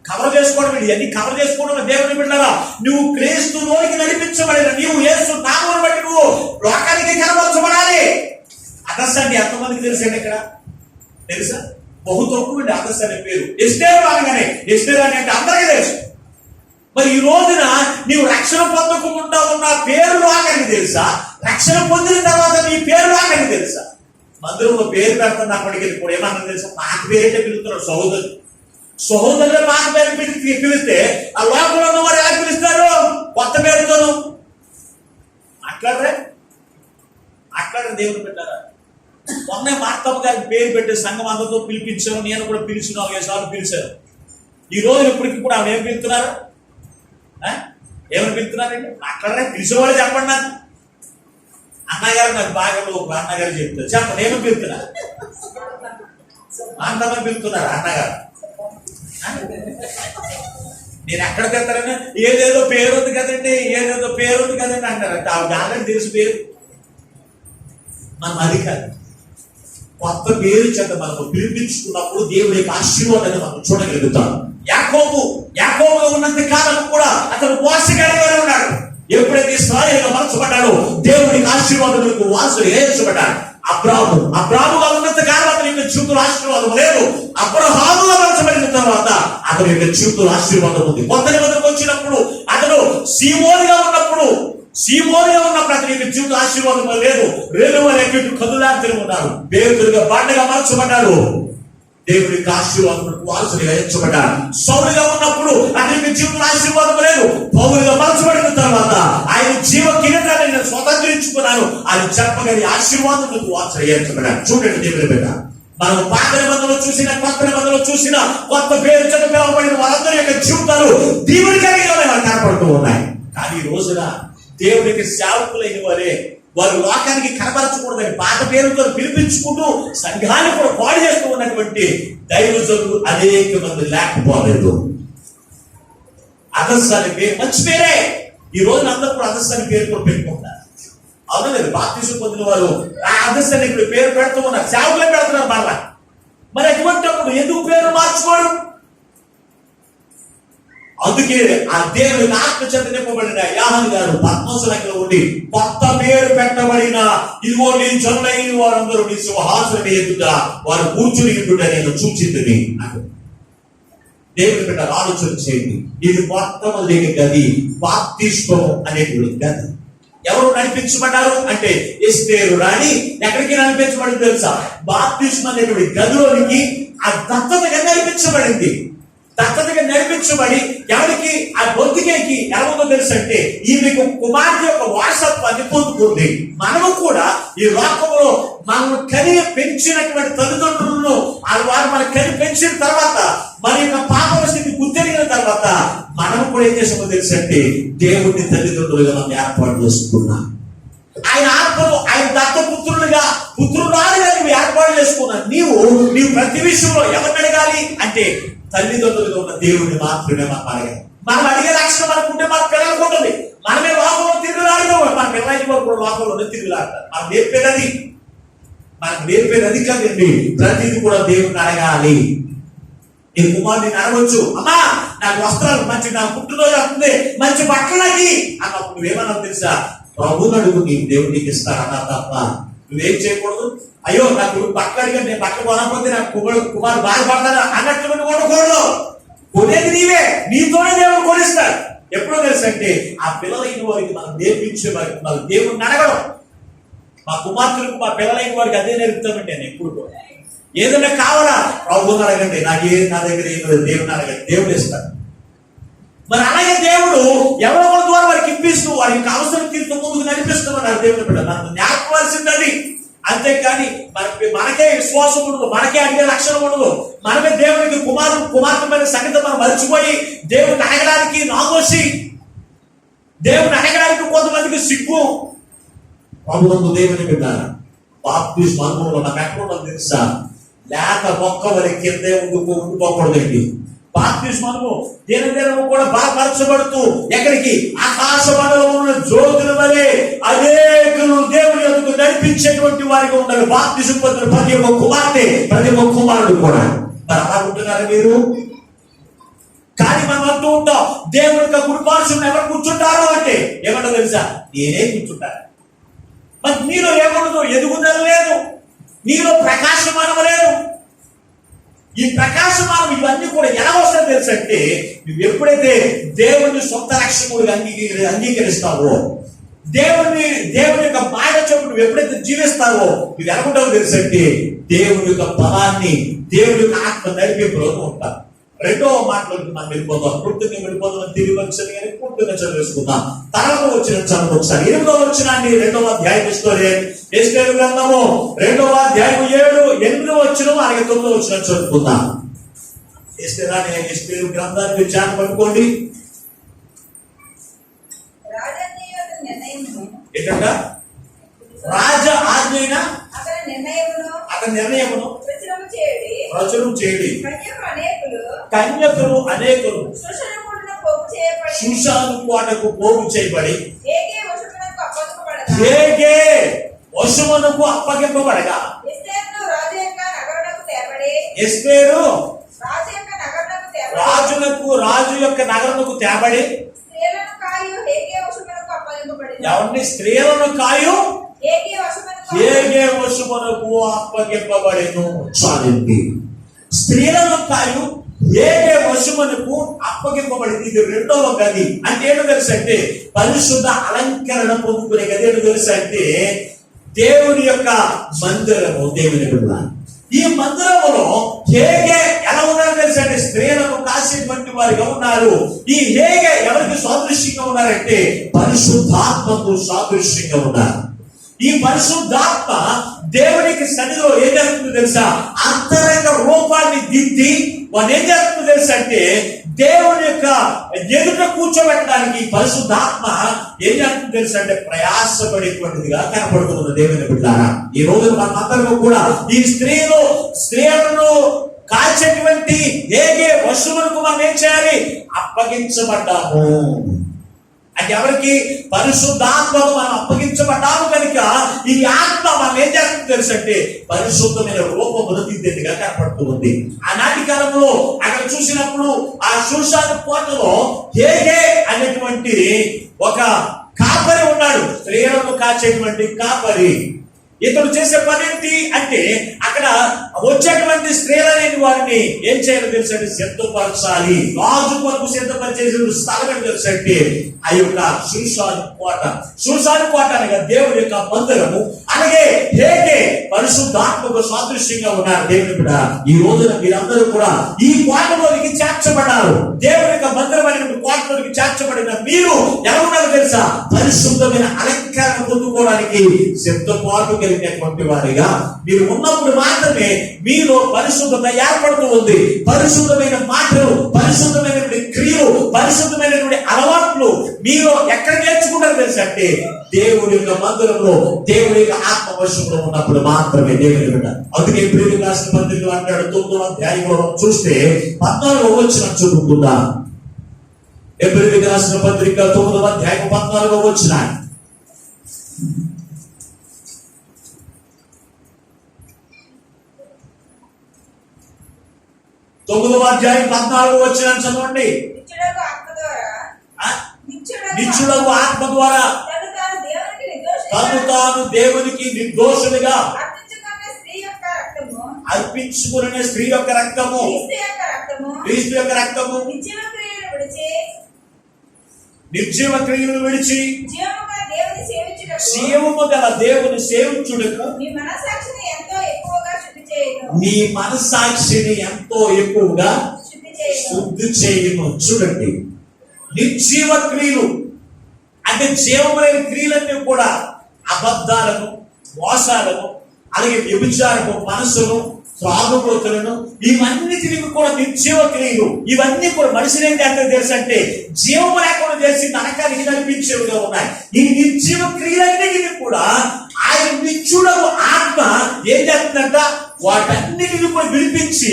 కవర్ చేసుకోవడం ఇవన్నీ కవర్ చేసుకోవడం దేవుని బిడ్డలారా. నువ్వు క్రీస్తులోనికి నడిపించబడిన నీవు యేసు నామమును బట్టి నువ్వు లోకానికి కనబరచబడాలి. అదర్స్ అండి ఎంతమందికి తెలుసండి? ఇక్కడ తెలుసా? బహు తక్కువ అదర్స్ అనే పేరు. ఎస్టేరు అనగానే ఎస్టేరు అని అంటే అందరికీ తెలుసు. మరి ఈ రోజున నీవు రక్షణ పొందకుండా ఉన్న పేరు లోకానికి తెలుసా? రక్షణ పొందిన తర్వాత నీ పేరు లోకానికి తెలుసా? మందిరంలో పేరు పెడుతున్నప్పటికీ కూడా ఏమన్నా తెలుసా? నాకు పేరైతే పిలుస్తున్నాడు సహోదరులు మాట పేరు పిలిస్తే ఆ లోపల ఉన్న వారు ఎలా పిలుస్తారు? కొత్త పేరుతోను మాట్లాడరే దేవుని పెట్టారా? మొన్నే మార్తమ్మ గారికి పేరు పెట్టి సంఘం అందరితో పిలిపించాను. నేను కూడా పిలిచి 4-5 సార్లు పిలిచాను. ఈ రోజు ఇప్పటికి కూడా ఆమె ఏం పిలుతున్నారు? ఏమని పిలుతున్నారండి? మాట్లాడరే? పిలిచేవాళ్ళు చెప్పండి. నాకు అన్నగారు నాకు బాగా అన్నగారు చెప్తారు. చెప్పండి ఏమని పిలుతున్నారు? మార్తమ్మ పిలుతున్నారు అన్నగారు. నేను ఎక్కడికి వెళ్తారని ఏదేదో పేరు ఉంది కదండి అంటారు. ఆల్రెడీ తెలుసు పేరు. మనం అది కాదు, కొత్త పేరు చేత మనకు పిలిపించుకున్నప్పుడు దేవుడి యొక్క ఆశీర్వాదాన్ని మనం చూడగలుగుతాం. యాకోబుగా ఉన్నంత కాలం కూడా అతను మోసగాడిగానే ఉన్నాడు. ఎప్పుడైతే ఇశ్రాయేలుగా మార్చబడ్డాడో దేవుడికి ఆశీర్వాదాలకు వారసుడు ఏర్చబడ్డాడు. అబ్రాముగా ఉన్నంత కాలం అతని యొక్క జీవితంలో ఆశీర్వాదం లేదు. అబ్రహాముగా మార్చబడిన తర్వాత అతని యొక్క జీవితంలో ఆశీర్వాదం ఉంది. కొత్త నిబంధనకు వచ్చినప్పుడు అతను సీమోనుగా ఉన్నప్పుడు అతని యొక్క జీవిత ఆశీర్వాదం లేదు. రేలువలే కదులాంతరం ఉన్నారు. పేరుగా బండగా మార్చబడ్డాడు. దేవుడికి ఆశీర్వాదం వారసుడిగా ఎంచబడ్డాడు. సౌలుగా ఉన్నప్పుడు అతనికి జీవితంలో ఆశీర్వాదం లేదు. పౌలుగా మార్చబడిన తర్వాత ఆయన జీవ కిరీటాన్ని నేను స్వతంత్రించుకున్నాను అని చెప్పగలి ఆశీర్వాదం వారసుడిగా ఎంచబడ్డాడు. చూడండి దేవుని బిడ్డ, మనం పాత నిబంధనలో చూసిన కొత్త నిబంధనలో చూసిన కొత్త పేరు చేత పిలువబడిన వారందరి యొక్క జీవితాలు దేవుని కలిగిన కనపడుతూ ఉన్నాయి. కానీ ఈ రోజున దేవునికి సేవకులైన వారే వారు లోకానికి కనబరచకూడదని పాత పేరుతో పిలిపించుకుంటూ సంఘాన్ని కూడా పాడు చేస్తూ ఉన్నటువంటి దైవజనులు అనేక మంది లేకపోలేదు. అదర్స్ అనే పేరు మంచి పేరే. ఈ రోజున అందరూ కూడా అదర్స్ అనే పేరు కూడా పెట్టుకుంటారు. అవునా లేదు? బాప్తిసం పొందిన వారు ఆ అదర్స్ అనే ఇప్పుడు పేరు పెడుతూ ఉన్నారు, సేవకులే పెడుతున్నారు మరలా. మరి అటువంటిప్పుడు ఎందుకు పేరు మార్చుకోవడం? అందుకే ఆ దేవుని ఆత్మచేత నింపబడిన యోహాను గారు పద్మోసలంలో ఉండి కొత్త పేరు పెట్టబడిన ఇదిగో నీ జనులైన వారందరూ నీ సింహాసనం ఎదుట వారు కూర్చుని ఉండుట నేను సూచించింది. దేవుని బిడ్డ ఆలోచన చేయండి. ఇది మొట్టమొదటి గది బాప్తిస్మం అనేటువంటి గది. ఎవరు నడిపించబడ్డారు అంటే ఎస్తేరు రాణి ఎక్కడికి నడిపించబడింది తెలుసా? బాప్తిస్మం అనేటువంటి గదిలోనికి ఆ దత్తతగా నడిపించబడింది. దత్తతగా నడిపించబడి ఎవరికి ఆ బొత్తికేకి ఎలా ఉందో తెలుసు అంటే ఈమెకు కుమార్తె యొక్క వారసత్వాన్ని పొందుకుంది. మనము కూడా ఈ లోకంలో మనం కని పెంచినటువంటి తల్లిదండ్రులను వారు మన కని పెంచిన తర్వాత మన యొక్క పాపల స్థితి గుర్తెరిగిన తర్వాత మనం కూడా ఏం చేసామో తెలుసు అంటే దేవుడిని తల్లిదండ్రులుగా మనం ఏర్పాటు చేసుకున్నాం. ఆయన దత్తపుత్రులుగా పుత్రురాలుగా నువ్వు ఏర్పాటు చేసుకున్నావు. నీవు ప్రతి విషయంలో ఎవరిని అడగాలి అంటే తల్లిదండ్రులుగా ఉన్న దేవుడిని మాత్రమే మనం అడగాలి. మనం అడిగే లక్షణం మనకుంటే మన పిల్లలకు ఉంటుంది. మనమే లోకంలో తిరుగులాడతాం, మన పిల్లలకి కూడా లోకంలో తిరుగులాడతారు. మనకు నేర్పేది అది కాదండి. ప్రతిది కూడా దేవుడిని అడగాలి. నీ కుమారుని అడగవచ్చు, అమ్మా నాకు వస్త్రాలు మంచి, నా పుట్టినరోజు వస్తుంది మంచి బట్టలకి అన్నప్పుడు నువ్వేమన్నావు తెలుసా? ప్రభుని అడుగు, నీ దేవుడికి ఇస్తాడన్నా తప్ప నువ్వేం చేయకూడదు. అయ్యో నాకు బట్టలు అడిగా నేను బట్టలు కొనకపోతే నాకు కుమారు బాధపడతాను అన్నట్లు కొనకూడదు. కొనేది నీవే, నీతోనే దేవుడు కొనిస్తాడు. ఎప్పుడో తెలుసు అంటే ఆ పిల్లలైన వారికి మనం నేర్పించే వారికి మనం దేవుడిని అడగడం. మా కుమార్తెలకు మా పిల్లలైన వారికి అదే నేర్పుతామండి. నేను ఎప్పుడు కూడా ఏదైనా కావాలా ప్రభుని అడగండి, నా దగ్గర ఏం లేదు, దేవుడిని అడగండి, దేవుడు ఇస్తాడు. మరి అలాగే దేవుడు ఎవరో ద్వారా వారికి ఇప్పిస్తూ వారికి అవసరం తీరుతూ ముందుకు నడిపిస్తున్నారు. దేవుని బిడ్డ మనకు జ్ఞాపకవలసిందని. అంతేకాని మనకే విశ్వాసం ఉండదు, మనకే అడిగే లక్షణం ఉండదు. మనమే దేవునికి కుమార్తె మీద సంగతి మనం మర్చిపోయి దేవుడిని అడగడానికి నాగోసి, దేవుని అడగడానికి కొంతమందికి సిగ్గు. ప్రభునందు దేవుని బిడ్డ బాప్తిస్మం అనుభవంలో నాకు ఎక్కడ తెలుసా? లేక మొక్క వరకు కిందే ఉండిపోకూడదండి. బాప్తిస్మము దినదినము కూడా బలపరచబడుతూ ఎక్కడికి? ఆకాశ మండలంలో జ్యోతుల వలె అనేకులు దేవుని యొద్దకు నడిపించేటువంటి వారిగా ఉండాలి. బాప్తిసం పొందిన ప్రతి ఒక్క కుమార్తె, ప్రతి ఒక్క కుమారుడు కూడా. మరి అలా ఉంటున్నారు మీరు? కానీ మనం అంటూ ఉంటాం దేవుని యొక్క కుడిపార్శ్వం ఎవరు కూర్చుంటారు అంటే ఏమంటో తెలుసా? నేనే కూర్చుంటాను. మరి నీలో ఏముండదు? ఎదుగుదల లేదు, నీలో ప్రకాశమానం లేదు. ఈ ప్రకాశమానం ఇవన్నీ కూడా ఎలా వస్తాయో తెలుసు అంటే నువ్వు ఎప్పుడైతే దేవుని సొంత రక్షకుడిగా అంగీకరిస్తావో, దేవుని యొక్క మాట చెప్పు నువ్వు ఎప్పుడైతే జీవిస్తావో నువ్వు ఎలాగుంటావో తెలుసు అంటే దేవుని యొక్క బలాన్ని, దేవుని యొక్క ఆత్మ నడిపింపులో ఉంటావు. రెండవ మాటలోకి మనం వెళ్ళిపోతాం. పూర్తిగా వెళ్ళిపోతాం, తిరిగి వచ్చింది కానీ పూర్తిగా చదివేసుకుందాం. తర్వాత వచ్చిన చదువు ఒకసారి 8వ వచనాన్ని 2వ అధ్యాయం ఇస్తూనే ఎస్తేరు గ్రంథము 2వ అధ్యాయం 7, 8వ వచనం అలాగే 9వ వచనం చదువుకుందాం. ఎస్తేరు గ్రంథాన్ని విచారణ పట్టుకోండి. ఏంటంట? రాజ ఆజ్ఞ అతని నిర్ణయమును ప్రచురం చేయడి. కన్యకులు అనేకులు షూషాను కోటకు పోగు చేయబడి వశమునకు అప్పగింపబడగా ఎస్తేరు రాజు యొక్క నగరముకు తేబడి ఎవరిని? స్త్రీలను కాయు హేగే వశమునకు అప్పగింపబడెను. చాలండి. స్త్రీలను కాయు హేగే వశమునకు అప్పగింపబడింది. ఇది 2వ గది. అంటే ఏంటో తెలుసు అంటే పరిశుద్ధ అలంకరణ పొందుకునే గది. ఏంటో తెలుసు అంటే దేవుని యొక్క మందిరము. దేవుని బిడ్డ ఈ మందిరములో హేగే ఎలా ఉన్నారో తెలుసు అంటే స్త్రీలను కాసేటువంటి వారిగా ఉన్నారు. ఈ హేగే ఎవరికి సాదృశ్యంగా ఉన్నారంటే పరిశుద్ధాత్మకు సాదృశ్యంగా ఉన్నారు. ఈ పరిశుద్ధాత్మ దేవునికి సన్నిధిలో ఏం జరుగుతుందో తెలుసా? అంతరంగ రూపాన్ని దిద్ది వాడు ఏం చేస్తుందో తెలుసు అంటే దేవుని యొక్క ఎదుట కూర్చోబెట్టడానికి పరిశుద్ధాత్మ ఏం చేస్తుందో తెలుసు అంటే ప్రయాసపడేటువంటిదిగా కనపడుతున్నది దేవుని బిడ్డలారా. ఈ రోజు మనమందరం కూడా ఈ స్త్రీలను కాల్చేటువంటి వస్తువులకు మనం ఏం చేయాలి? అప్పగించబడ్డాము. అంటే ఎవరికి? పరిశుద్ధాత్మకు మనం అప్పగించబడ్డాము కనుక ఈ ఆత్మ మనం ఏం చేస్తుందో తెలుసు అంటే పరిశుద్ధమైన రూపమును దిద్దేదిగా కనపడుతూ ఉంది. ఆనాటి కాలంలో అక్కడ చూసినప్పుడు ఆ షూషాను కోటలో అనేటువంటి ఒక కాపరి ఉన్నాడు, స్త్రీలను కాచేటువంటి కాపరి. ఇతడు చేసే పని ఏంటి అంటే అక్కడ వచ్చేటువంటి స్త్రీలనేది వారిని ఏం చేయాలో తెలుసండి? సిద్ధపరచాలి. రాజు కొరకు సిద్ధపరిచేసే స్థలం తెలుసు అంటే ఆ యొక్క షూషాను కోట అనగా దేవుడి యొక్క మందిరము. అలాగే పరిశుద్ధాత్మకు సాదృశ్యంగా ఉన్నారు దేవుని కూడా. ఈ రోజున మీరందరూ కూడా ఈ కోటలోనికి చేర్చబడ్డారు. దేవుడి యొక్క మందిరం అనేటువంటి కోటలోనికి చేర్చబడిన మీరు ఎలా ఉన్నారు తెలుసా? పరిశుద్ధమైన అలంకరణ పొందుకోవడానికి సిద్ధపాటు కలిగినటువంటి వారిగా మీరు ఉన్నప్పుడు మాత్రమే మీలో పరిశుద్ధత ఏర్పడుతూ ఉంది. పరిశుద్ధమైన మాటలు, పరిశుద్ధమైనటువంటి క్రియలు, పరిశుద్ధమైనటువంటి అలవాట్లు మీరు ఎక్కడ నేర్చుకుంటారు తెలుసా అంటే దేవుడి యొక్క మందిరంలో, దేవుడి యొక్క ఆత్మవశంలో ఉన్నప్పుడు మాత్రమే దేవుని బిడ్డ. అందుకే ప్రేమ రాసిన పత్రికలు అంటాడు 9వ అధ్యాయంలో చూస్తే 14వ వచనం చదువుకుందా. ఎబ్రిలికి రాసిన పత్రిక 9వ అధ్యాయం 14వ వచనం. తొమ్మిదవ అధ్యాయం 14వ వచనం చదవండి. నిత్యుడగు ఆత్మ ద్వారా తను తాను దేవునికి నిర్దోషునిగా అర్పించుకునే స్త్రీ యొక్క రక్తము, క్రీస్తు యొక్క రక్తము నిర్జీవ క్రియలను విడిచి జీవము గల దేవుని సేవించుటకు నీ మనస్సాక్షిని ఎంతో ఎక్కువగా శుద్ధి చేయును. చూడండి, నిర్జీవ క్రియలు అంటే జీవమైన క్రియలన్నీ కూడా అబద్ధాలను, మోసాలను, అలాగే వ్యభిచారము, మనసును, త్రాగుబోతులను, ఇవన్నిటిని కూడా నిర్జీవ క్రియలు. ఇవన్నీ కూడా మనిషిని ఏం చేస్తారు తెలుసు అంటే జీవము లేకుండా చేసి నరకానికి నడిపించేవిగా ఉన్నాయి. ఈ నిర్జీవ క్రియలన్నిటిని కూడా ఆయన నిత్యుడగు ఆత్మ ఏం చేస్తుందంట? వాటన్నిటిని కూడా విడిపించి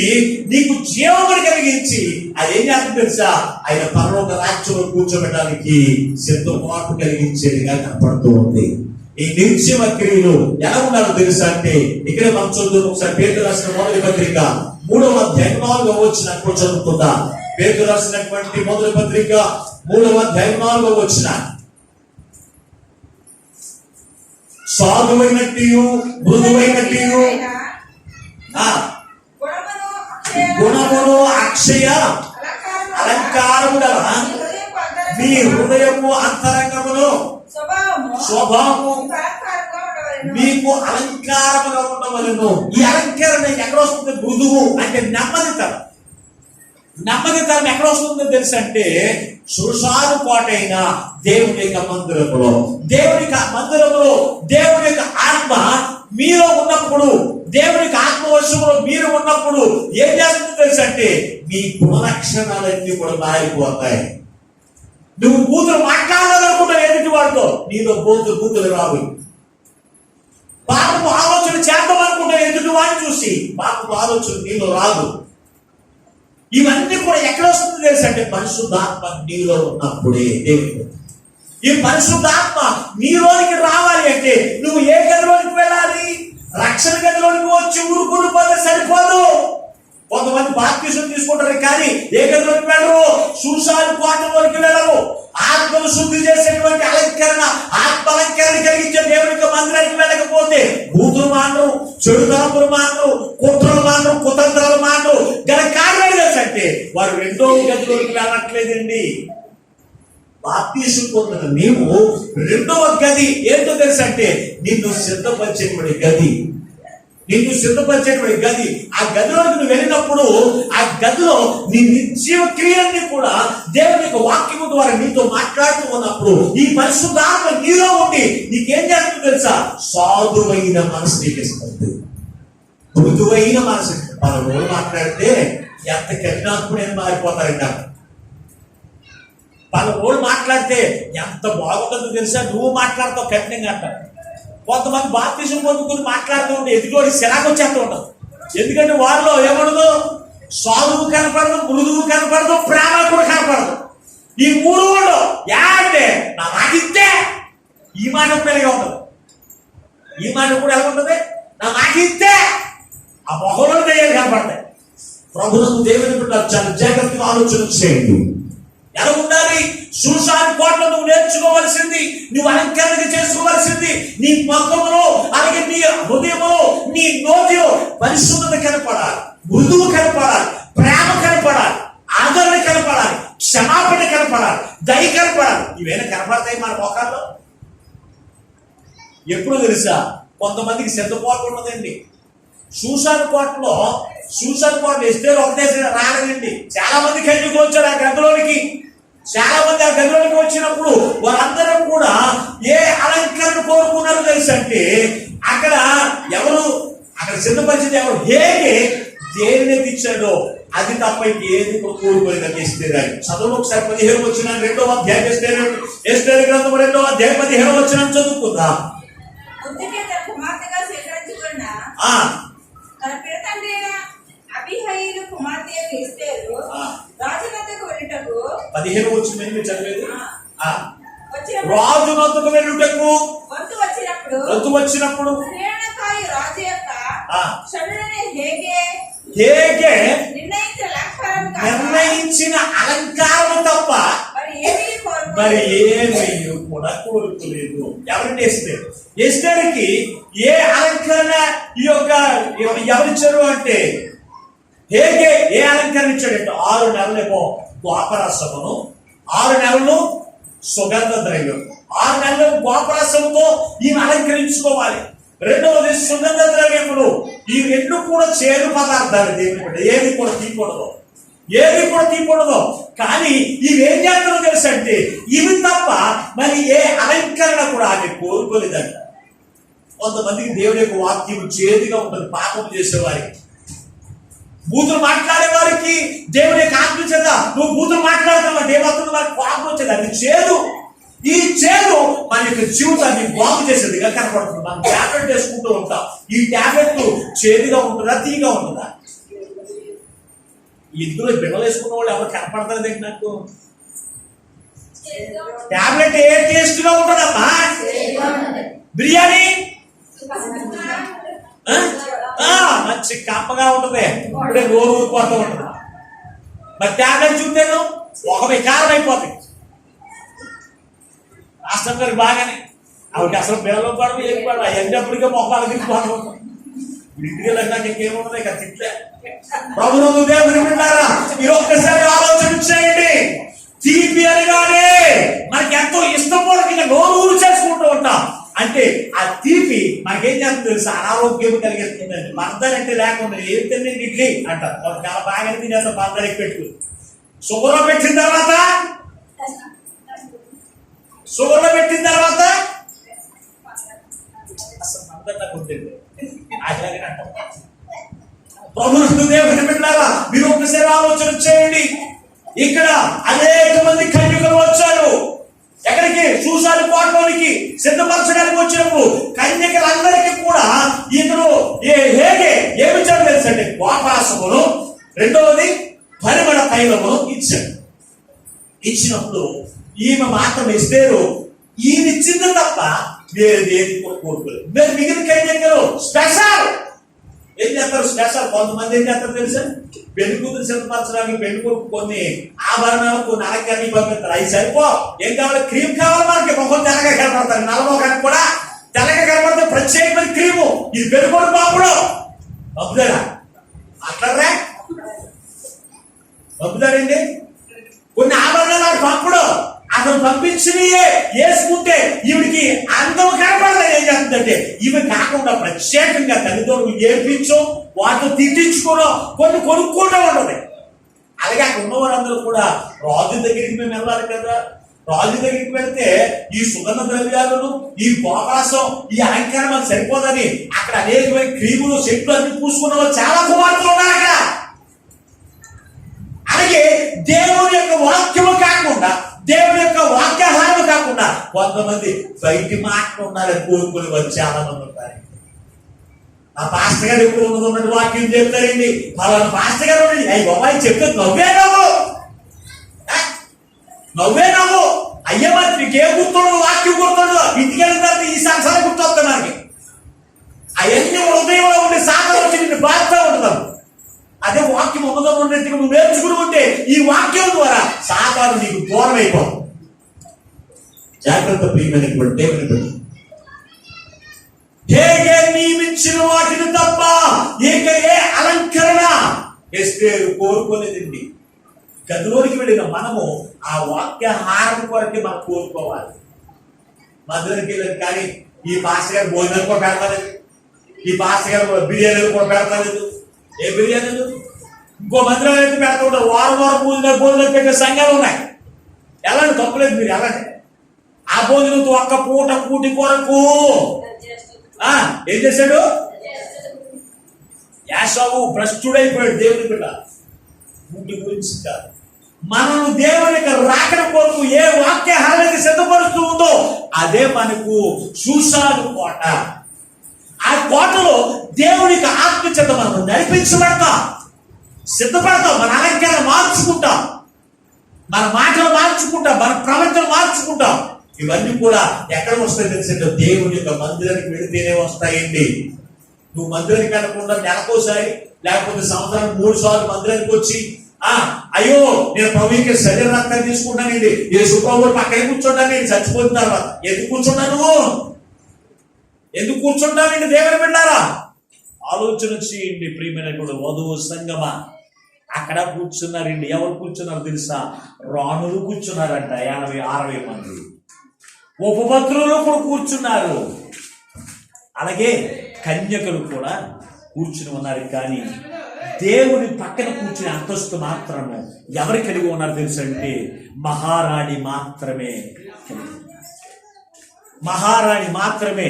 నీకు జీవమును కలిగించి అది ఏం చేస్తుంది తెలుసా? ఆయన పరలోక రాజ్యంలో కూర్చోబెట్టడానికి సిద్ధపాటు కలిగించేదిగా కనపడుతూ ఉంది. ఈ నిర్జీవ క్రియలు ఎలా ఉండాలో తెలుసా అంటే ఇక్కడే మనం చదువు ఒకసారి పేతురు రాసిన మొదటి పత్రిక 3వ అధ్యాయం 4వ వచనం కూడా చదువుతుందా. పేతురు రాసినటువంటి మొదటి పత్రిక 3వ అధ్యాయం 4వ వచనం. సాధువైనట్టు మృదువైనట్టు గుణమును అక్షయ అలంకారము గల మీ హృదయము అంతరంగమును స్వభావము మీకు అలంకారముగా ఉండవలను. ఈ అలంకరణ ఎక్కడ వస్తుంది? మృదువు అంటే నెమ్మదితనం. నెమ్మదితనం ఎక్కడ వస్తుందో తెలుసు అంటే షూషాను కోట అయిన దేవుని యొక్క మందిరములో, దేవుని యొక్క మందిరములో దేవుని యొక్క ఆత్మ మీలో ఉన్నప్పుడు, దేవుని యొక్క ఆత్మవశంలో మీరు ఉన్నప్పుడు ఏం చేస్తుందో తెలుసు అంటే మీ గుణలక్షణాలన్నీ కూడా మారిపోతాయి. నువ్వు బూతులు మాట్లాడాలనుకుంటావు ఎదుటి వాడితో, నీలో బూతులు రావు. పాపపు ఆలోచన చేద్దాం అనుకుంటావు ఎదుటి వాడిని చూసి, పాపపు ఆలోచన నీలో రాదు. ఇవన్నీ కూడా ఎక్కడ వస్తుందో తెలుసు అంటే పరిశుద్ధాత్మ నీలో ఉన్నప్పుడే. దేవుడు ఈ పరిశుద్ధాత్మ నీలోనికి రావాలి అంటే నువ్వు ఏ గదిలోనికి వెళ్ళాలి? రక్షణ గదిలోనికి వచ్చి ఊరుకుని పోతే సరిపోదు. కొంతమంది బాప్తిసం తీసుకుంటారు కానీ ఏ గదిలోకి వెళ్ళరు? షూషాను కోటలోనికి వెళ్ళరు. ఆత్మను శుద్ధి చేసేటువంటి అలంకరణ, ఆత్మ అలంకరణ కలిగించే దేవుని యొక్క మందిరానికి వెళ్ళకపోతే బూతులు మానరు, చెడు తలంపులు మానరు, కుట్రలు మానరు, కుతంత్రాలు మానరు. గల కారణం అంటే వారు రెండో గదిలోకి వెళ్ళట్లేదండి. బాప్తిసం పొందిన నీవు రెండవ గది ఏంటో తెలుసు అంటే నిన్ను సిద్ధపరిచేటువంటి గది. నిన్ను సిద్ధపరిచేటువంటి గది. ఆ గదిలోకి నువ్వు వెళ్ళినప్పుడు ఆ గదిలో నీ నిర్జీవ క్రియలన్నీ కూడా దేవుని యొక్క వాక్యము ద్వారా నీతో మాట్లాడుతూ ఉన్నప్పుడు ఈ పరిశుద్ధాత్మ నీలో ఉండి నీకేం చేస్తుందో తెలుసా? సాధువైన మనసు నీకు ఇస్తుంది. మృదువైన మనసు. మనం మాట్లాడితే ఎంత కఠినాత్ముడైనా మారిపోతారండి. వాళ్ళ వాళ్ళు మాట్లాడితే ఎంత బాగుంటుందో తెలుసా, నువ్వు మాట్లాడతావు కఠినంగా అంటారు. కొంతమంది బాప్తిజం పొందుకుని మాట్లాడుతూ ఉంటే ఎదుటి సిరాకు వచ్చేస్తూ ఉంటుంది. ఎందుకంటే వారిలో ఏమడదు, సాధువు కనపడదు, మృదువు కనపడదు, ప్రేమ కూడా కనపడదు. ఈ మూడు వాళ్ళు అంటే నా మాట ఇస్తే ఈ మాట పెరిగా ఉంటుంది, ఈ మాట కూడా ఎలా ఉంటుంది, నా మాట ఇస్తే ఆ మొహంలో దయ్యాలు కనపడతాయి. ప్రభుత్వం దేవుని బిడ్డ చాలా జాగ్రత్తగా ఆలోచన చేయండి. ఎలా ఉండాలి? సూసాన్ కోటలో నువ్వు నేర్చుకోవాల్సింది, నువ్వు అలంకరణ చేసుకోవాల్సింది నీ ముఖములో, అలాగే నీ హృదయములో, నీ నోటిలో పరిశుద్ధత కనపడాలి, మృదువు కనపడాలి, ప్రేమ కనపడాలి, ఆదరణ కనపడాలి, క్షమాపణ కనపడాలి, దయ కనపడాలి. ఇవేనా కనపడతాయి మన ముఖాల్లో? ఎప్పుడు తెలుసా, కొంతమందికి సిద్ధపాటు ఉన్నదండి. సూసాన్ కోటలో ఎస్టేర్ ఒకటే రాలేదండి. చాలా మంది కన్యకులు వచ్చారు ఆ గదిలోనికి. చాలా మంది ఆ గదిలోనికి వచ్చినప్పుడు వారందరూ కూడా ఏ అలంకరణ కోరుకున్నారు తెలుసు అంటే, అక్కడ సిద్ధపరిచింది ఎవరు? హేగే దేనిని తెచ్చాడో అది తప్ప ఏది కోరుకోలేదు ఎస్తేరాని. చదువు ఒకసారి 15 వచ్చిన 2వ అధ్యాయం ఎస్తేరు గ్రంథం 2వ అధ్యాయం 15 వచ్చిన చదువుకుందా. అబీహయీలు కుమార్తె ఎస్తేరు రాజునద్దకు వెళ్ళుటకు 15 వచ్చిన మీరు చదివేది. రాజునద్దకు వెళ్ళుటకు వంతు వచ్చినప్పుడు రాజు యొక్క హేగే నిర్ణయించిన అలంకారం తప్ప మరి ఏమీ కూడా కోరుకోలేదు. ఎవరిని ఎస్తేరుకి ఏ అలంకరణ ఈ యొక్క ఎవరిచ్చారు అంటే, హేగే ఏ అలంకరణ ఇచ్చాడంటే 6 నెలలేమో గోపరసమును, 6 నెలలు సుగంధ ద్రవ్యం, 6 నెలలు గోపరసముతో ఈమె అలంకరించుకోవాలి. రెండవది సుగంధ ద్రవ్యములు. ఈ రెండు కూడా చేదు పదార్థాలు. దేవుని ఏది కూడా తీయకూడదు. కానీ ఇవి ఏం చేస్తారో తెలుసు అంటే, ఇవి తప్ప మరి ఏ అలంకరణ కూడా ఆమె కోరుకోలేదంట. కొంతమందికి దేవుడి యొక్క వాక్యం చేదుగా ఉంటుంది. పాపం చేసేవారికి, బూతులు మాట్లాడే వారికి దేవుడి యొక్క ఆత్మ చేత నువ్వు బూతులు మాట్లాడుతున్నావు ఏమవుతుంది, వారికి పాపం వచ్చేది. అది చేదు. ఈ చేదు మన యొక్క జీవితాన్ని బాగు చేసేదిగా కనపడుతుంది. మనం ట్యాబ్లెట్ వేసుకుంటూ ఉంటాం. ఈ ట్యాబ్లెట్ చేదుగా ఉంటుందా, తీగా ఉంటుందా? ఇందులో బిడ్డలు వేసుకున్న వాళ్ళు ఎవరు కనపడతారు నాకు? ట్యాబ్లెట్ ఏ టేస్ట్ గా ఉంటుందమ్మా? బిర్యానీ మంచి కప్పగా ఉంటుంది, ఇప్పుడే నోరు ఊరిపోతూ ఉంటుంది. మరి ట్యాబ్లెట్ చూస్తేను ఒక వికారం అయిపోతుంది. రాష్ట్రం గారికి బాగానే ఆవిడకి అసలు బిడ్డలు పడవు, ఏం పడవు. అవన్నప్పటికే మొక్కలకి పోతాం. ఇంటికి వెళ్ళాక ఇంకేముంటుంది ఇక తిట్లే. ప్రభుత్వం దేవుని వింటారా? మీరు ఒక్కసారి ఆలోచన చేయండి. తీపి అనగానే మనకి ఎంతో ఇష్టపూర్వకంగా నోరు చేసుకుంటూ ఉంటాం. అంటే ఆ తీపి మనకేం చేస్తుంది తెలుసు? అనారోగ్యం కలిగిస్తుందండి. మర్దనంటే లేకుండా ఏం తిండి ఇడ్లీ అంటారు. చాలా బాగా తినేస్తాం మర్దనికి పెట్టుకుని. షుగర్లో పెట్టిన తర్వాత అసలు మర్దన ఉంటుంది. అట్లాగే అంటాం. ప్రభుత్వ దేవుని బిడ్డలారా, మీరు ఒక్కసారి ఆలోచన చేయండి. ఇక్కడ అనేక మంది కన్యకలు వచ్చారు. ఎక్కడికి? సూసాను కోటలోనికి సిద్ధపరచడానికి వచ్చినప్పుడు కన్యకలందరికీ కూడా ఇతను హేగే ఏమి ఇచ్చాడు తెలుసండి? గోపాసమును, రెండవది పరిమళ తైలమును ఇచ్చాడు. ఇచ్చినప్పుడు ఈమె మాత్రం ఎస్తేరు ఈయన ఇచ్చింది తప్ప వేరేది కోరుకోలేదు. మీరు మిగిలిన కన్యకలు స్పెషల్ ఏం చేస్తారు? స్పెషల్ కొంతమంది ఏం చేస్తారు తెలుసా? పెళ్లి కూతురు సిద్ధపరచడానికి పెళ్లి కొడుకు కొన్ని ఆభరణాలు, కొన్ని అలంకరణ పంపిస్తారు. అవి సరిపో. ఏం కావాలి? క్రీమ్ కావాలి మనకి. మొహం తెల్లగా కనపడతారు. నల్లమొఖానికి కూడా తెల్లగా కనపడితే ప్రత్యేకమైన క్రీము. ఇది పెళ్లి కొడుకు బాబుడు పంపుతారా? అట్లరా పంపుతాడండి. కొన్ని ఆభరణాలు పంపుడు. అతను పంపించినయే వేసుకుంటే ఈవిడికి అందం కనపడదు. ఏం చేస్తుందంటే ఇవి కాకుండా ప్రత్యేకంగా తల్లిదండ్రులు ఏర్పించో వాటిని తిట్టించుకోవడం, కొన్ని కొనుక్కోవడం ఉంటుంది. అలాగే అక్కడ ఉన్నవారందరూ కూడా రాజు దగ్గరికి మేము వెళ్ళాలి కదా. రాజు దగ్గరికి వెళ్తే ఈ సుగంధ ద్రవ్యాలను, ఈ పోకాసం, ఈ అలంకారం మనకు సరిపోదని అక్కడ అనేకమైన క్రీములు, సెట్లు అన్ని పూసుకున్న వాళ్ళు చాలా కుమార్తెలు ఉన్నారు. అక్కడ వాక్యము కాకుండా, దేవుని యొక్క వాక్యాహారము కాకుండా కొంతమంది బయటి మాటలు ఉన్నారని కోరుకుని వచ్చి చాలా మంది ఉంటారు. ఆ పాస్టర్ గారు ఎప్పుడు ఉన్నది వాక్యం చెప్తారండి, పలానా పాస్టర్ గారు అయ్యి బాబాయ్ చెప్తే నవ్వే నవ్వు అయ్యే మరి నీకే గుర్తుండదు, వాక్యం గుర్తుండదు, ఇంటికి వెళ్ళిన తర్వాత ఈ సంసారం గుర్తొస్తుంది మనకి. అవన్నీ హృదయంలో ఉండే సాధన వచ్చి నిన్ను బాధతో ఉంటారు. అదే వాక్యం ఉన్నదంలో నువ్వు నేర్చుకుని ఉంటే ఈ వాక్యం ద్వారా సాతాను నీకు దూరం అయిపోవు. జాగ్రత్త ప్రియమైనటువంటి దేవుని బిడ్డ, హేగే నియమించిన వాటిని తప్ప ఇక ఏ అలంకరణ ఎస్తేరు కోరుకోలేదండి. గదిలోనికి వెళ్ళిన మనము ఆ వాక్యాహారం కొరకే మనం కోరుకోవాలి. మధురకి వెళ్ళదు కానీ ఈ పాస్టర్ గారు భోజనాలు కూడా పెడతాలేదు, ఈ పాస్టర్ గారు బిర్యానీలు కూడా పెడతాలేదు. ఏ బిర్యానీలు? ఇంకో మందిరం అయితే పెడతా ఉంటారు. వారం భోజనాలు పెట్టే సంఘాలు ఉన్నాయి. ఎలాంటి తప్పులేదు, మీరు ఎలాంటి ఆ భోజనంతో ఒక్క పూట కూటి కొరకు ఏం చేశాడు? యాషావు భ్రష్టుడైపోయాడు. దేవుని బిడ్డ కూటి గురించి కాదు, మనం దేవుని రాకడ కొరకు ఏ వాక్యాహారాన్ని సిద్ధపరుస్తూ ఉందో అదే మనకు షూషాను కోట. ఆ కోటలో దేవునికి ఆత్మచేత మనం నడిపించబడతాం, సిద్ధపడతాం, మన అలంకరణ మార్చుకుంటాం, మన మాటలు మార్చుకుంటాం, మన ప్రవర్తన మార్చుకుంటాం. ఇవన్నీ కూడా ఎక్కడ వస్తాయి తెలిసిందో దేవుని యొక్క మందిరానికి వెళితేనే వస్తాయండి. నువ్వు మందిరానికి వెళ్ళకుండా నెలకోసారి లేకపోతే సంవత్సరానికి 3 సార్లు మందిరానికి వచ్చి అయ్యో నేను ప్రభువుకి శరీర రక్తాన్ని తీసుకుంటానండి, ఏ సుప్రభు పక్కనే కూర్చుంటాను, నేను చచ్చిపోతున్న తర్వాత ఎందుకు కూర్చుంటాను? ఎందుకు కూర్చుంటానండి? దేవుని బిడ్డారా, ఆలోచన చేయండి ప్రియమైనటువంటి వధువు సంగమా. అక్కడ కూర్చున్నారండి. ఎవరు కూర్చున్నారు తెలుసా? రాణులు కూర్చున్నారంట 60 మంది. ఉపపత్రులు కూడా కూర్చున్నారు, అలాగే కన్యకలు కూడా కూర్చుని ఉన్నారు. కానీ దేవుని పక్కన కూర్చుని అంతస్తు మాత్రము ఎవరు కలిగి ఉన్నారు తెలుసంటే మహారాణి మాత్రమే. మహారాణి మాత్రమే,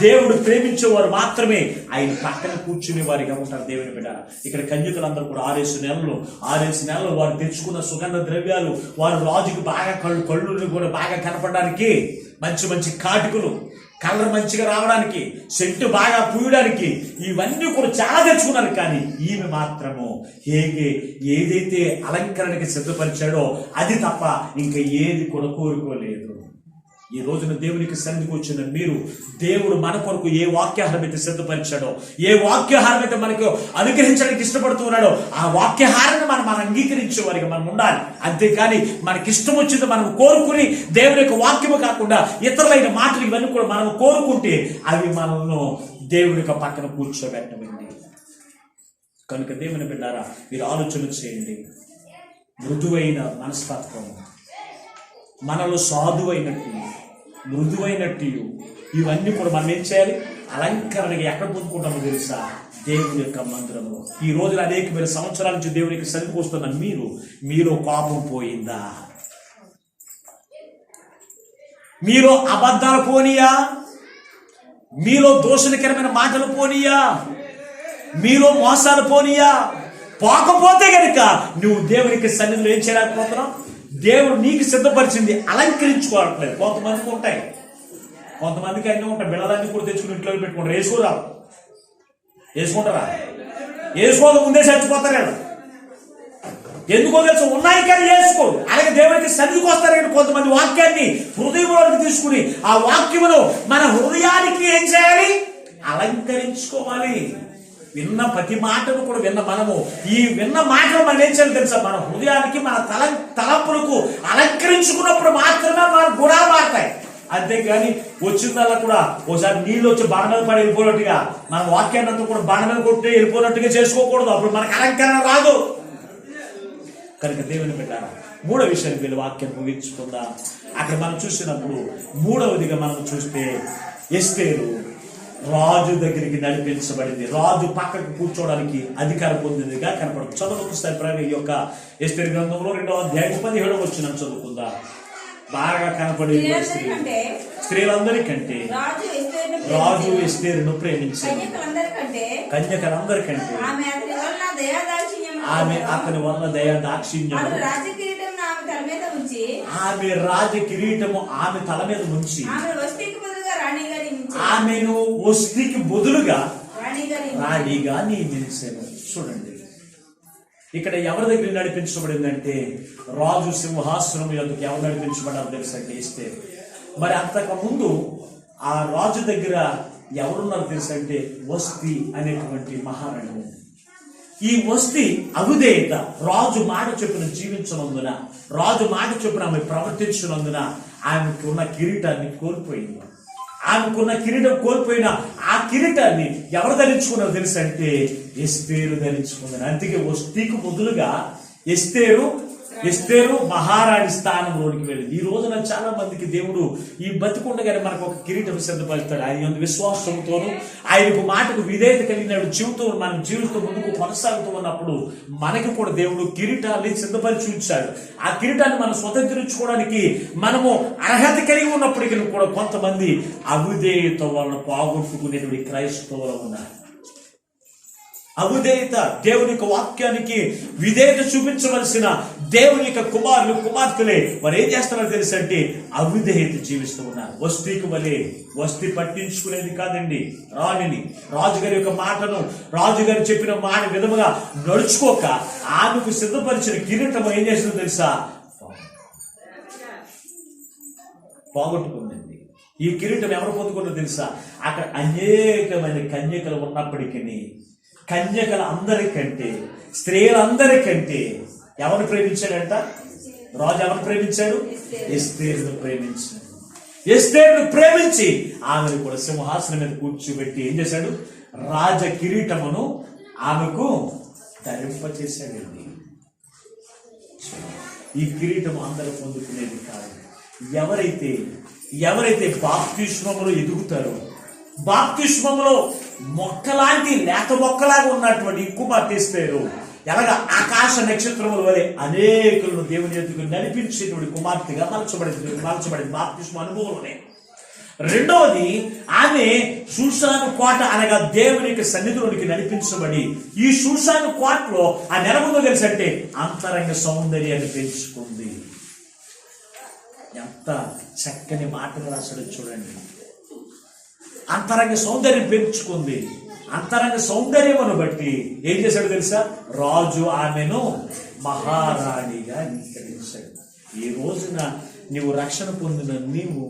దేవుడు ప్రేమించేవారు మాత్రమే ఆయన పక్కన కూర్చునే వారిగా ఉంటారు. దేవుని బిడ్డ, ఇక్కడ కన్యకలందరూ కూడా 6 నెలలు వారు తెచ్చుకున్న సుగంధ ద్రవ్యాలు, వారు రాజుకి బాగా కళ్ళు కూడా బాగా కనపడడానికి మంచి కాటుకులు, కలర్ మంచిగా రావడానికి, సెంటు బాగా పూయడానికి ఇవన్నీ కూడా చాలా తెచ్చుకున్నారు. కానీ ఈమె మాత్రము ఏదైతే అలంకరణకి సిద్ధపరిచాడో అది తప్ప ఇంకా ఏది కూడా కోరుకోలేదు. ఈ రోజున దేవునికి సన్నిధికి వచ్చిన మీరు, దేవుడు మన కొరకు ఏ వాక్యాహారం అయితే సిద్ధపరిచాడో, ఏ వాక్యాహారం అయితే మనకు అనుగ్రహించడానికి ఇష్టపడుతున్నాడో ఆ వాక్యాహారాన్ని మనం అంగీకరించే వారికి మనం ఉండాలి. అంతేకాని మనకి ఇష్టం వచ్చింది మనం కోరుకుని దేవుని యొక్క వాక్యము కాకుండా ఇతరులైన మాటలు ఇవన్నీ కూడా మనం కోరుకుంటే అవి మనల్ని దేవుని యొక్క పక్కన కూర్చోబెట్టమండి. కనుక దేవుని బిడ్డారా, మీరు ఆలోచన చేయండి. మృదువైన మనస్తత్వం, మనలో సాధువైనట్టు, మృదువైనట్టు ఇవన్నీ కూడా మనం ఏం చేయాలి? అలంకరణకి ఎక్కడ పొందుకుంటామో తెలుసా? దేవుని యొక్క మందిరంలో. ఈ రోజున అనేకమైన సంవత్సరాల నుంచి దేవునికి సన్నిధికి వస్తున్న మీలో కోపం పోయిందా? మీలో అబద్ధాలు పోనీయా? మీలో దోషణకరమైన మాటలు పోనీయా? మీలో మోసాలు పోనీయా? పోకపోతే కనుక నువ్వు దేవునికి సన్నిధిలో ఏం చేయలేకపోతున్నావు? దేవుడు నీకు సిద్ధపరిచింది అలంకరించుకోవట్లేదు. కొంతమందికి ఉంటాయి, కొంతమందికి అన్నీ ఉంటాయి. బిళ్ళలన్నీ కూడా తెచ్చుకుని ఇంట్లో పెట్టుకుంటారు. వేసుకుంటారా? వేసుకోదు, ముందే చచ్చిపోతారు కదా. ఎందుకో తెలుసు, ఉన్నాయి కానీ వేసుకోరు. అలాగే దేవుడికి సన్నిధికి వస్తారు కానీ కొంతమంది వాక్యాన్ని హృదయంలోకి తీసుకుని ఆ వాక్యమును మన హృదయానికి ఏం చేయాలి? అలంకరించుకోవాలి. విన్న ప్రతి మాటను కూడా విన్న మనము ఈ విన్న మాటలు మనం ఏం చేయాలి తెలుసా? మన హృదయానికి, మన తలంపులకు అలంకరించుకున్నప్పుడు మాత్రమే మన గుణాలు మారుతాయి. అంతేగాని వచ్చిందల్లా కూడా ఒకసారి నీళ్ళు వచ్చి బండ మీద పడి వెళ్ళిపోయినట్టుగా మన వాక్యాన్ని అంతా కూడా బండ మీద కొట్టి వెళ్ళిపోయినట్టుగా చేసుకోకూడదు. అప్పుడు మనకు అలంకరణ రాదు. కనుక దేవుని బిడ్డారా, 3వ విషయానికి వెళ్ళి వాక్యం ముగించుకుందాం. అక్కడ మనం చూసినప్పుడు 3వదిగా మనం చూస్తే ఎస్తేరు రాజు దగ్గరికి నడిపించబడింది. రాజు పక్కకు కూర్చోవడానికి అధికారం పొందిందిగా కనపడుతుంది. చదువుకున్న ప్రకారం ఈ యొక్క ఎస్తేరు గ్రంథంలో 2వ అధ్యాయం 17వ వచనం చదువుకుందా. బాగా కనపడే స్త్రీలందరికంటే రాజు ఎస్తేరును ప్రేమించింది. కన్యకలందరికంటే ఆమె అతని వల్ల దయా దాక్షిణ్యం మీద ఉంచి ఆమె రాజ కిరీటము ఆమె తల మీద ఉంచి ఆమె వస్తికి బదులుగా రాణిగా నియమించి ఆమెను వస్తికి బదులుగా రాణిగా రాణిగా నియమించాను. చూడండి ఇక్కడ ఎవరి దగ్గర నడిపించబడిందంటే రాజు సింహాసనం ఎందుకు ఎవరు నడిపించబడ్డారు తెలుసంటే ఎస్తేరు. మరి అంతకు ముందు ఆ రాజు దగ్గర ఎవరున్నారు తెలుసంటే వస్తి అనేటువంటి మహారాణి. ఈ వస్తి అవిధేయత, రాజు మాట చొప్పున జీవించనందున, రాజు మాట చొప్పున ఆమె ప్రవర్తించినందున ఆమెకు ఉన్న కిరీటాన్ని కోల్పోయింది. ఆమెకున్న కిరీటం కోల్పోయిన ఆ కిరీటాన్ని ఎవరు ధరించుకున్నారో తెలుసంటే ఎస్తేరు ధరించుకున్నారు. అందుకే వస్తికి బదులుగా ఎస్తేరు మహారాణి స్థానంలోనికి వెళ్ళింది. ఈ రోజున చాలా మందికి దేవుడు ఈ బతికుండగానే మనకు ఒక కిరీటం సిద్ధపరుస్తాడు. ఆయన విశ్వాసంతోనూ ఆయనకు మాటకు విధేయత కలిగిన జీవితం మనం జీవితం ముందుకు కొనసాగుతూ ఉన్నప్పుడు మనకి కూడా దేవుడు కిరీటాన్ని సిద్ధపరిచి ఉంచాడు. ఆ కిరీటాన్ని మనం స్వతంత్రించుకోవడానికి మనము అర్హత కలిగి ఉన్నప్పటికీ కూడా కొంతమంది అవిధేయత వలన పోగొట్టుకునేటువంటి క్రైస్తవులు ఉన్నారు. అవిధేయత, దేవుని యొక్క వాక్యానికి విధేయత చూపించవలసిన దేవుని యొక్క కుమారులు కుమార్తెలే వారు ఏం చేస్తున్నారో తెలుసంటే అవిధేయత జీవిస్తూ ఉన్నారు. వస్తికి వలే, వస్తి పట్టించుకునేది కాదండి రాణిని. రాజుగారి యొక్క మాటను, రాజుగారు చెప్పిన మాట విధముగా నడుచుకోక ఆమెకు సిద్ధపరిచిన కిరీటం ఏం చేసిందో తెలుసా, పోగొట్టుకుందండి. ఈ కిరీటం ఎవరు పొందుకున్నారో తెలుసా, అక్కడ అనేకమైన కన్యకలు ఉన్నప్పటికీ కన్యకల అందరికంటే, స్త్రీలందరికంటే ఎవరు ప్రేమించాడంట? రాజు ఎవరు ప్రేమించాడు? ఎస్తేరును ప్రేమించాడు. ఎస్తేరును ప్రేమించి ఆమెను కూడా సింహాసనం మీద కూర్చోబెట్టి ఏం చేశాడు? రాజ కిరీటమును ఆమెకు ధరింపచేశాడండి. ఈ కిరీటం అందరూ పొందుకునేది కాదు. ఎవరైతే బాప్తిస్మములో ఎదుగుతారో, బాప్తిస్మములో మొక్కలాంటి లేత మొక్కలాగా ఉన్నటువంటి కుమార్తె ఎస్తేరు ఎలాగా ఆకాశ నక్షత్రముల వలె అనేకులను దేవుని ఎదుగు నడిపించేటువంటి కుమార్తెగా మలచబడింది బాప్తిస్మ అనుభవంలోనే. రెండవది, ఆమె షూషాను కోట అనగా దేవుని యొక్క సన్నిధిలోనికి నడిపించబడి ఈ షూషాను కోటలో ఆ నెలముందో తెలుసంటే అంతరంగ సౌందర్యాన్ని పెంచుకుంది. ఎంత చక్కని మాటలు రాశాడు చూడండి. అంతరంగ సౌందర్యం పెంచుకుంది. అంతరంగ సౌందర్యమును బట్టి ఏం చేశాడు తెలుసా, రాజు ఆమెను మహారాణిగా అంగీకరించాడు. ఈ రోజున నీవు రక్షణ పొందిన నీవు,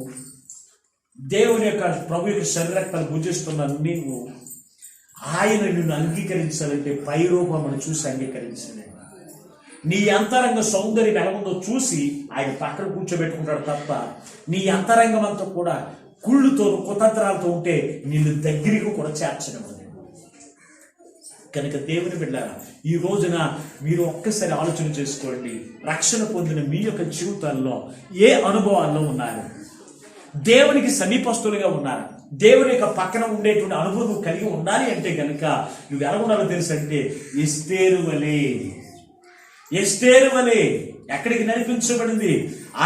దేవుని యొక్క ప్రభు యొక్క శరీరక్తాలు భుజిస్తున్న నీవు, ఆయన నిన్ను అంగీకరించాలంటే పై రూపమును చూసి అంగీకరించాలి. నీ అంతరంగ సౌందర్యం ఎలా ఉందో చూసి ఆయన పక్కన కూర్చోబెట్టుకుంటాడు తప్ప నీ అంతరంగం అంతా కూడా కుళ్ళుతో కుతంత్రాలతో ఉంటే నిన్ను దగ్గరికి కూడా చేర్చడం. కనుక దేవుని బిడ్డలారా, ఈ రోజున మీరు ఒక్కసారి ఆలోచన చేసుకోండి. రక్షణ పొందిన మీ యొక్క జీవితాల్లో ఏ అనుభవాల్లో ఉన్నారు? దేవునికి సమీపస్తులుగా ఉన్నారు? దేవుని యొక్క పక్కన ఉండేటువంటి అనుభవం కలిగి ఉండాలి అంటే కనుక నువ్వు ఎలా ఉండాలో తెలుసంటే ఎస్తేరు వలె ఎక్కడికి నడిపించబడింది?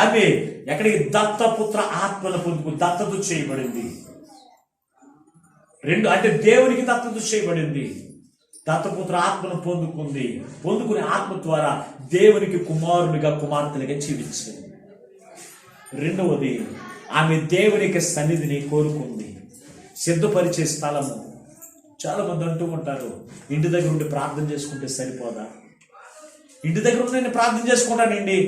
ఆమె ఎక్కడికి? దత్తపుత్ర ఆత్మను దత్తత చేయబడింది. అంటే దేవునికి దత్తత చేయబడింది. దత్తపుత్ర ఆత్మను పొందుకునే ఆత్మ ద్వారా దేవునికి కుమారునిగా కుమార్తెలుగా జీవించింది. రెండవది, ఆమె దేవునికి సన్నిధిని కోరుకుంది, సిద్ధపరిచే స్థలము. చాలా మంది అంటూ ఉంటారు, ఇంటి దగ్గర ఉండి ప్రార్థన చేసుకుంటే సరిపోదా? ఇంటి దగ్గర ఉండి నేను ప్రార్థన చేసుకుంటానండి.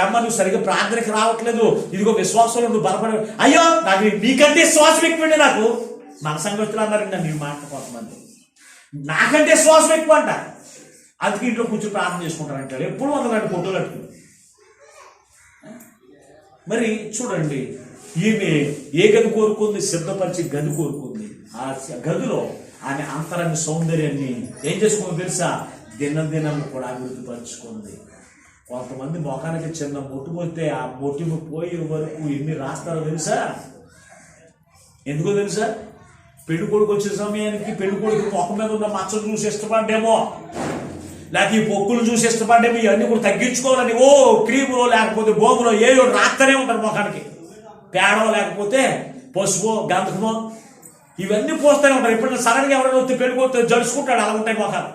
అమ్మ నువ్వు సరిగ్గా ప్రార్థనకి రావట్లేదు, ఇదిగో విశ్వాసంలో నువ్వు బలపడ. అయ్యో నాకు నీకంటే శ్వాసం ఎక్కువండి. నాకు మన సంగతులు అన్నారండి నీ మాట కొంతమంది. నాకంటే శ్వాసం ఎక్కువ అంట, అందుకే ఇంట్లో కూర్చొని ప్రార్థన చేసుకుంటారంటారు. ఎప్పుడు వందలాంటి ఫోటోలు అట్టుకుని. మరి చూడండి, ఈమె ఏ గది కోరుకుంది? సిద్ధపరిచి గది కోరుకుంది. ఆ గదిలో ఆమె అంతరంగ సౌందర్యాన్ని ఏం చేసుకుంది తెలుసా? దినం కూడా అభివృద్ధి పరుచుకుంది. కొంతమంది మొఖానికి చిన్న బొట్టు పోతే ఆ బొట్టు పోయే వరకు ఎన్ని రాస్తారో తెలుసా? ఎందుకో తెలుసా? పెళ్లి కొడుకు వచ్చే సమయానికి పెళ్లి కొడుకు మొఖం మీద ఉన్న మచ్చలు చూసి ఇష్టపడ్డేమో, లేకపోతే ఈ పొక్కులు చూసి ఇష్టపడ్డేమో, ఇవన్నీ కూడా తగ్గించుకోవాలని ఓ క్రీములో లేకపోతే బోములో ఏయో రాస్తూనే ఉంటారు మొఖానికి. పేడో లేకపోతే పసుపో గంధకమో ఇవన్నీ పోస్తూనే ఉంటారు. ఎప్పుడైనా సడన్గా ఎవరైనా వస్తే పెళ్లి కొడుకు జడుచుకుంటాడు, అలా ఉంటాయి మొఖాలు.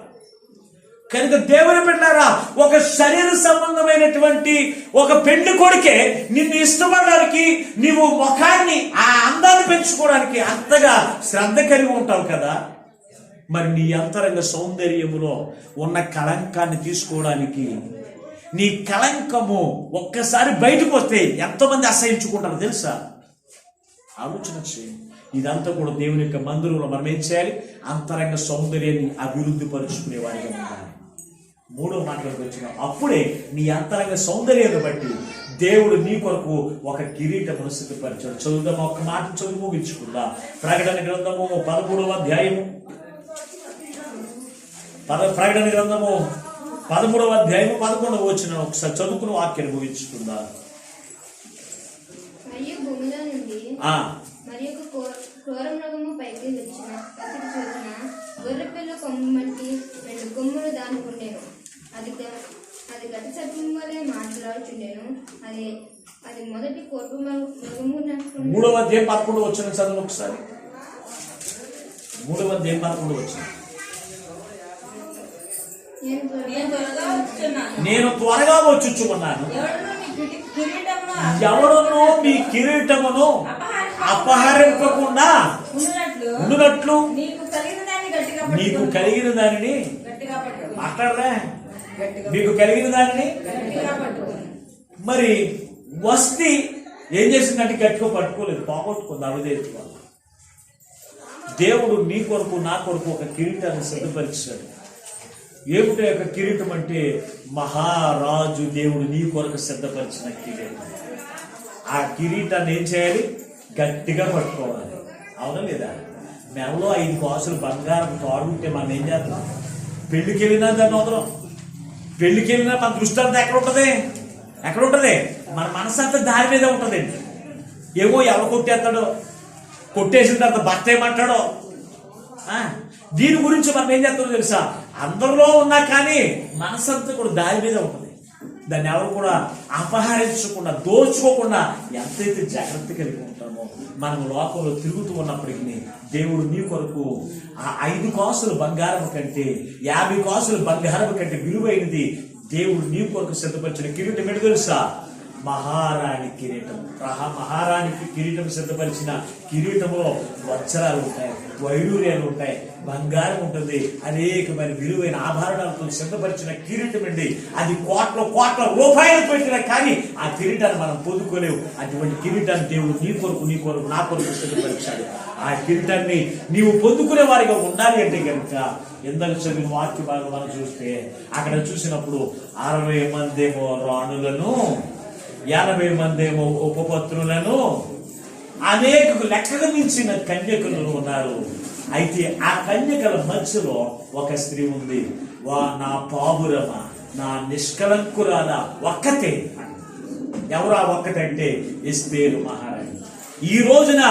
కనుక దేవుని బిడ్డలారా, ఒక శరీర సంబంధమైనటువంటి ఇష్టపడేటువంటి ఒక పెళ్లి కొడుకే నిన్ను ఇష్టపడడానికి నీవు ముఖాన్ని ఆ అందాన్ని పెంచుకోవడానికి అంతగా శ్రద్ధ కలిగి ఉంటావు కదా, మరి నీ అంతరంగ సౌందర్యములో ఉన్న కళంకాన్ని తీసుకోవడానికి నీ కళంకము ఒక్కసారి బయటకు వస్తే ఎంతోమంది అసహించుకుంటారు తెలుసా? ఆలోచన చేయండి. ఇదంతా కూడా దేవుని యొక్క మందిరంలో మనం ఏం చేయాలి? అంతరంగ సౌందర్యాన్ని అభివృద్ధి పరుచుకునే వారిగా ఉండాలి. మూడో మాటలకు వచ్చిన అప్పుడే నీ అంతరంగ సౌందర్యాన్ని బట్టి దేవుడు నీ కొరకు ఒక కిరీటమును సిద్ధపరిచాడు. చదువుదాం, ఒక మాట చదువు ముగించుకుందా. ప్రకటన గ్రంథము 13వ అధ్యాయము, ప్రకటన గ్రంథము 13వ అధ్యాయము 11వ వచనం ఒకసారి చదువుకుని వాక్యాన్ని ముగించుకుందా. మరి ఒక క్రూర మృగము పైకి వచ్చిన అతడి చూసిన గొర్రెపిల్ల కొమ్ము వంటి 2 కొమ్ములు దానికి ఉండేను. అది గత సర్పము వలె మాట్లాడుచుండెను. అది మొదటి కోర్టు మృగము. 3వ అధ్యాయం 11వ వచనం చదువు ఒకసారి. 3వ అధ్యాయం 11వ వచనం. నేను త్వరగా వచ్చుచున్నాను, ఎవడును మీ కిరీటమును అపహరింపకుండా ఉన్నట్లు నీకు కలిగిన దానిని మాట్లాడరా, మీకు కలిగిన దానిని. మరి వస్తి ఏం చేసిందంటే గట్టిగా పట్టుకోలేదు, పోగొట్టుకుంది, అవిదేసుకోవాలి. దేవుడు నీ కొరకు నా కొరకు ఒక కిరీటాన్ని సిద్ధపరిచాడు. ఏమిటో యొక్క కిరీటం అంటే మహారాజు దేవుడు నీ కొరకు సిద్ధపరిచిన కిరీటం. ఆ కిరీటాన్ని ఏం చేయాలి? గట్టిగా పట్టుకోవాలి. అవునా లేదా? మెడలో 5 కాసులు బంగారం తాడుంటే మనం ఏం చేద్దాం? పెళ్లికి వెళ్ళినా దాన్ని వదలం. పెళ్లికి వెళ్ళినా మన దృష్టి అంతా ఎక్కడ ఉంటుంది? మన మనసు అంతా దాని మీద ఉంటుందండి. ఏమో ఎవరు కొట్టేస్తాడో, కొట్టేసిన తర్వాత భర్త ఏమంటాడో. దీని గురించి మనం ఏం చేస్తాడో తెలుసా? అందరిలో ఉన్నా కానీ మనసంతా కూడా దాని మీద ఉంటుంది. దాన్ని ఎవరు కూడా అపహరించకుండా, దోచుకోకుండా ఎంతైతే జాగ్రత్త కలిగి ఉంటామో, మనం లోకంలో తిరుగుతూ ఉన్నప్పటికీ దేవుడు నీ కొరకు ఆ 5 కాసులు బంగారం కంటే 50 కాసులు బంగారం కంటే విలువైనది దేవుడు నీ కొరకు సిద్ధపరిచిన కిరీటం ఏంటి తెలుసా? మహారాణి కిరీటం. మహారాణికి కిరీటం సిద్ధపరిచిన కిరీటంలో వజ్రాలు ఉంటాయి, వైడూర్యాలు ఉంటాయి, బంగారం ఉంటుంది, అనేకమైన విలువైన ఆభరణాలతో సిద్ధపరిచిన కిరీటం అండి. అది కోట్ల రూపాయలు పెట్టినా కానీ ఆ కిరీటాన్ని మనం పొందుకోలేవు. అటువంటి కిరీటాన్ని దేవుడు నీ కొరకు నా కొరకు సిద్ధపరిచాడు. ఆ కిరీటాన్ని నీవు పొందుకునే వారిగా ఉండాలి అంటే కనుక ఎందరు చదివిన వాక్య భాగం మనం చూస్తే అక్కడ చూసినప్పుడు 60 మందేమో రాణులను, 80 మందేమో ఉపపత్రులను, అనేక లెక్కకు మించిన కన్యకలు ఉన్నారు. అయితే ఆ కన్యకల మధ్యలో ఒక స్త్రీ ఉంది. నా పావురమ, నా నిష్కలంకురాల ఒక్కతే. ఎవరా ఒక్కటంటే ఎస్తేరు మహారాణి. ఈ రోజున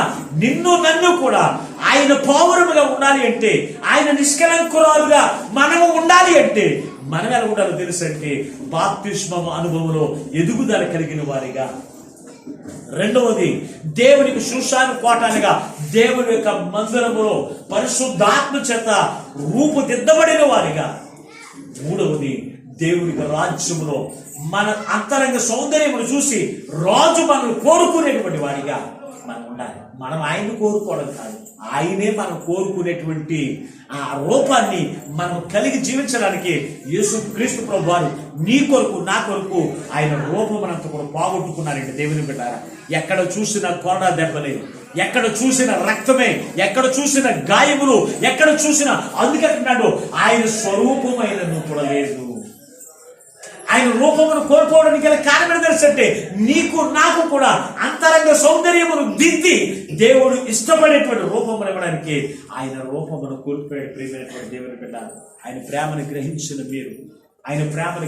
నిన్ను నన్ను కూడా ఆయన పావురముగా ఉండాలి అంటే, ఆయన నిష్కలంకురాలుగా మనము ఉండాలి అంటే మనం ఎలా ఉండాలో తెలుసు అంటే బాప్తిస్మం అనుభవంలో ఎదుగుదల కలిగిన వారిగా. రెండవది దేవునికి శూషాను కోటాలుగా దేవుని యొక్క మందిరములో పరిశుద్ధాత్మ చేత రూపుదిద్దబడిన వారిగా. మూడవది దేవునికి రాజ్యములో మన అంతరంగ సౌందర్యమును చూసి రాజు మనల్ని కోరుకునేటువంటి వారిగా మనం ఉండాలి. మనం ఆయన కోరుకోవడం కాదు, ఆయనే మనం కోరుకునేటువంటి ఆ రూపాన్ని మనం కలిగి జీవించడానికి యేసుక్రీస్తు ప్రభువు వారు నీ కొరకు నా కొరకు ఆయన రూపమనంతా కూడా పోగొట్టుకున్నారండి. దేవుని బిడ్డారా, ఎక్కడ చూసిన కోడా దెబ్బలే, ఎక్కడ చూసిన రక్తమే, ఎక్కడ చూసిన గాయములు, ఎక్కడ చూసిన, అందుకంటున్నాడు ఆయన స్వరూపమైనను కూడా లేదు. ఆయన రూపమును కోల్పోవడానికి గల కారణం తెలుసంటే నీకు నాకు కూడా అంతరంగ సౌందర్యమును దిద్ది దేవుడు ఇష్టపడేటువంటి రూపమును ఇవ్వడానికి ఆయన రూపమును కోల్పోయాడు. ప్రియమైనటువంటి దేవుని బిడ్డ, ఆయన ప్రేమను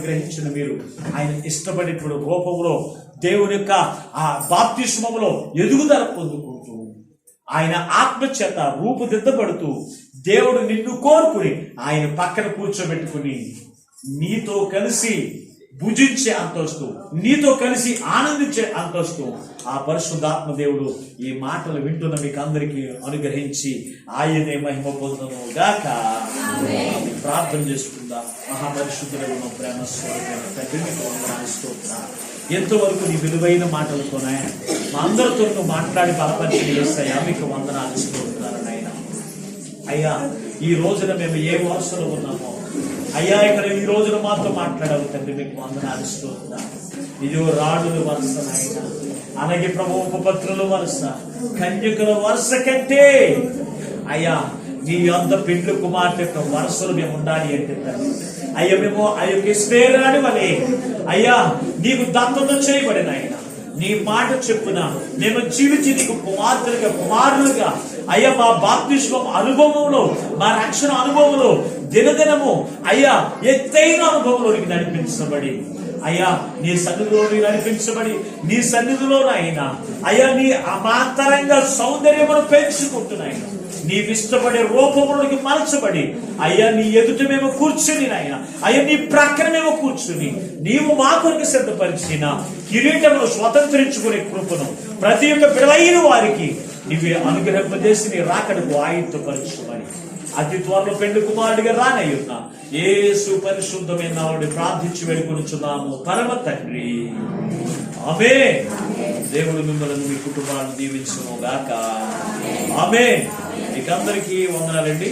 గ్రహించిన మీరు ఆయన ఇష్టపడేటువంటి రూపములో దేవుని యొక్క ఆ బాప్తిస్మములో ఎదుగుదల పొందుకుంటూ ఆయన ఆత్మచేత రూపుదిద్దబడుతూ దేవుడు నిన్ను కోరుకుని ఆయన పక్కన కూర్చోబెట్టుకుని నీతో కలిసి భుజించే అంతస్తు, నీతో కలిసి ఆనందించే అంతస్తు ఆ పరిశుద్ధాత్మ దేవుడు ఈ మాటలు వింటున్న మీకు అందరికీ అనుగ్రహించి ఆయనే మహిమ పొందును గాక. ప్రార్థన చేసుకుందాం. మహాపరిశుద్ధులను ప్రేమ స్వరూపమైన తండ్రి నీకు వందనాలు స్తోత్రాలు. ఎంతవరకు నీ విలువైన మాటలతోనే మా అందరితో నువ్వు మాట్లాడి బలపరిచి చేస్తాయా మీకు వందనాలు స్తోత్రాలు నాయన. అయ్యా ఈ రోజున మేము ఏ వరుసలో ఉన్నామో అయ్యా ఇక్కడ ఈ రోజున మాతో మాట్లాడావు తండ్రి మీకు వందనాలు స్తోత్రాలు. ఇదిగో రాడుల వరుస నాయన, అలాగే ప్రభు ఉపపత్రుల వరుస, కన్యకుల వరుస కంటే అయ్యా నీ యొద్ద పెండ్లి కుమార్తె యొక్క వరుసలు మేము ఉండాలి అంటే తండ్రి అయ్యా మేము ఆ యొక్క ఇశ్రాయేలు వలె అయ్యా నీకు దత్తత చేయబడిన ఆయన నీ మాట చెప్పున మేము జీవించి నీకు కుమార్తెలుగా కుమారులుగా అయ్యా మా బాప్తిస్మం అనుభవంలో మా రక్షణ అనుభవంలో దినదినము అయ్యా ఎత్తైన అనుభవంలోనికి నడిపించబడి అయ్యా నీ సన్నిధిలో నడిపించబడి నీ సన్నిధిలోనైనా అయ్యా నీ అమాంతరంగా సౌందర్యమును పెంచుకుంటున్నాయి నీవు ఇష్టపడే రూపములకి మలచబడి అయ్యా నీ ఎదుట మేము కూర్చుని నాయన అయ్యా నీ ప్రక్కన మేము కూర్చుని నీవు మా కొరకు సిద్ధపరిచిన కిరీటమును స్వతంత్రించుకునే కృపను ప్రతి ఒక్క బిడలైన వారికి నీవే అనుగ్రహింపజేసి నీ రాకడకు ఆయుత్తపరచుమని అతి త్వరలో పెండ్లి కుమారుడిగా రానయ్యున్నా యేసు పరిశుద్ధమైన నామమున ప్రార్థించి వేడుకొనుచున్నాము పరమ తండ్రి, ఆమేన్. దేవుడు మిమ్మల్ని మీ కుటుంబాన్ని దీవించును గాక. ఆమేన్. మీకందరికీ వందనాలండి.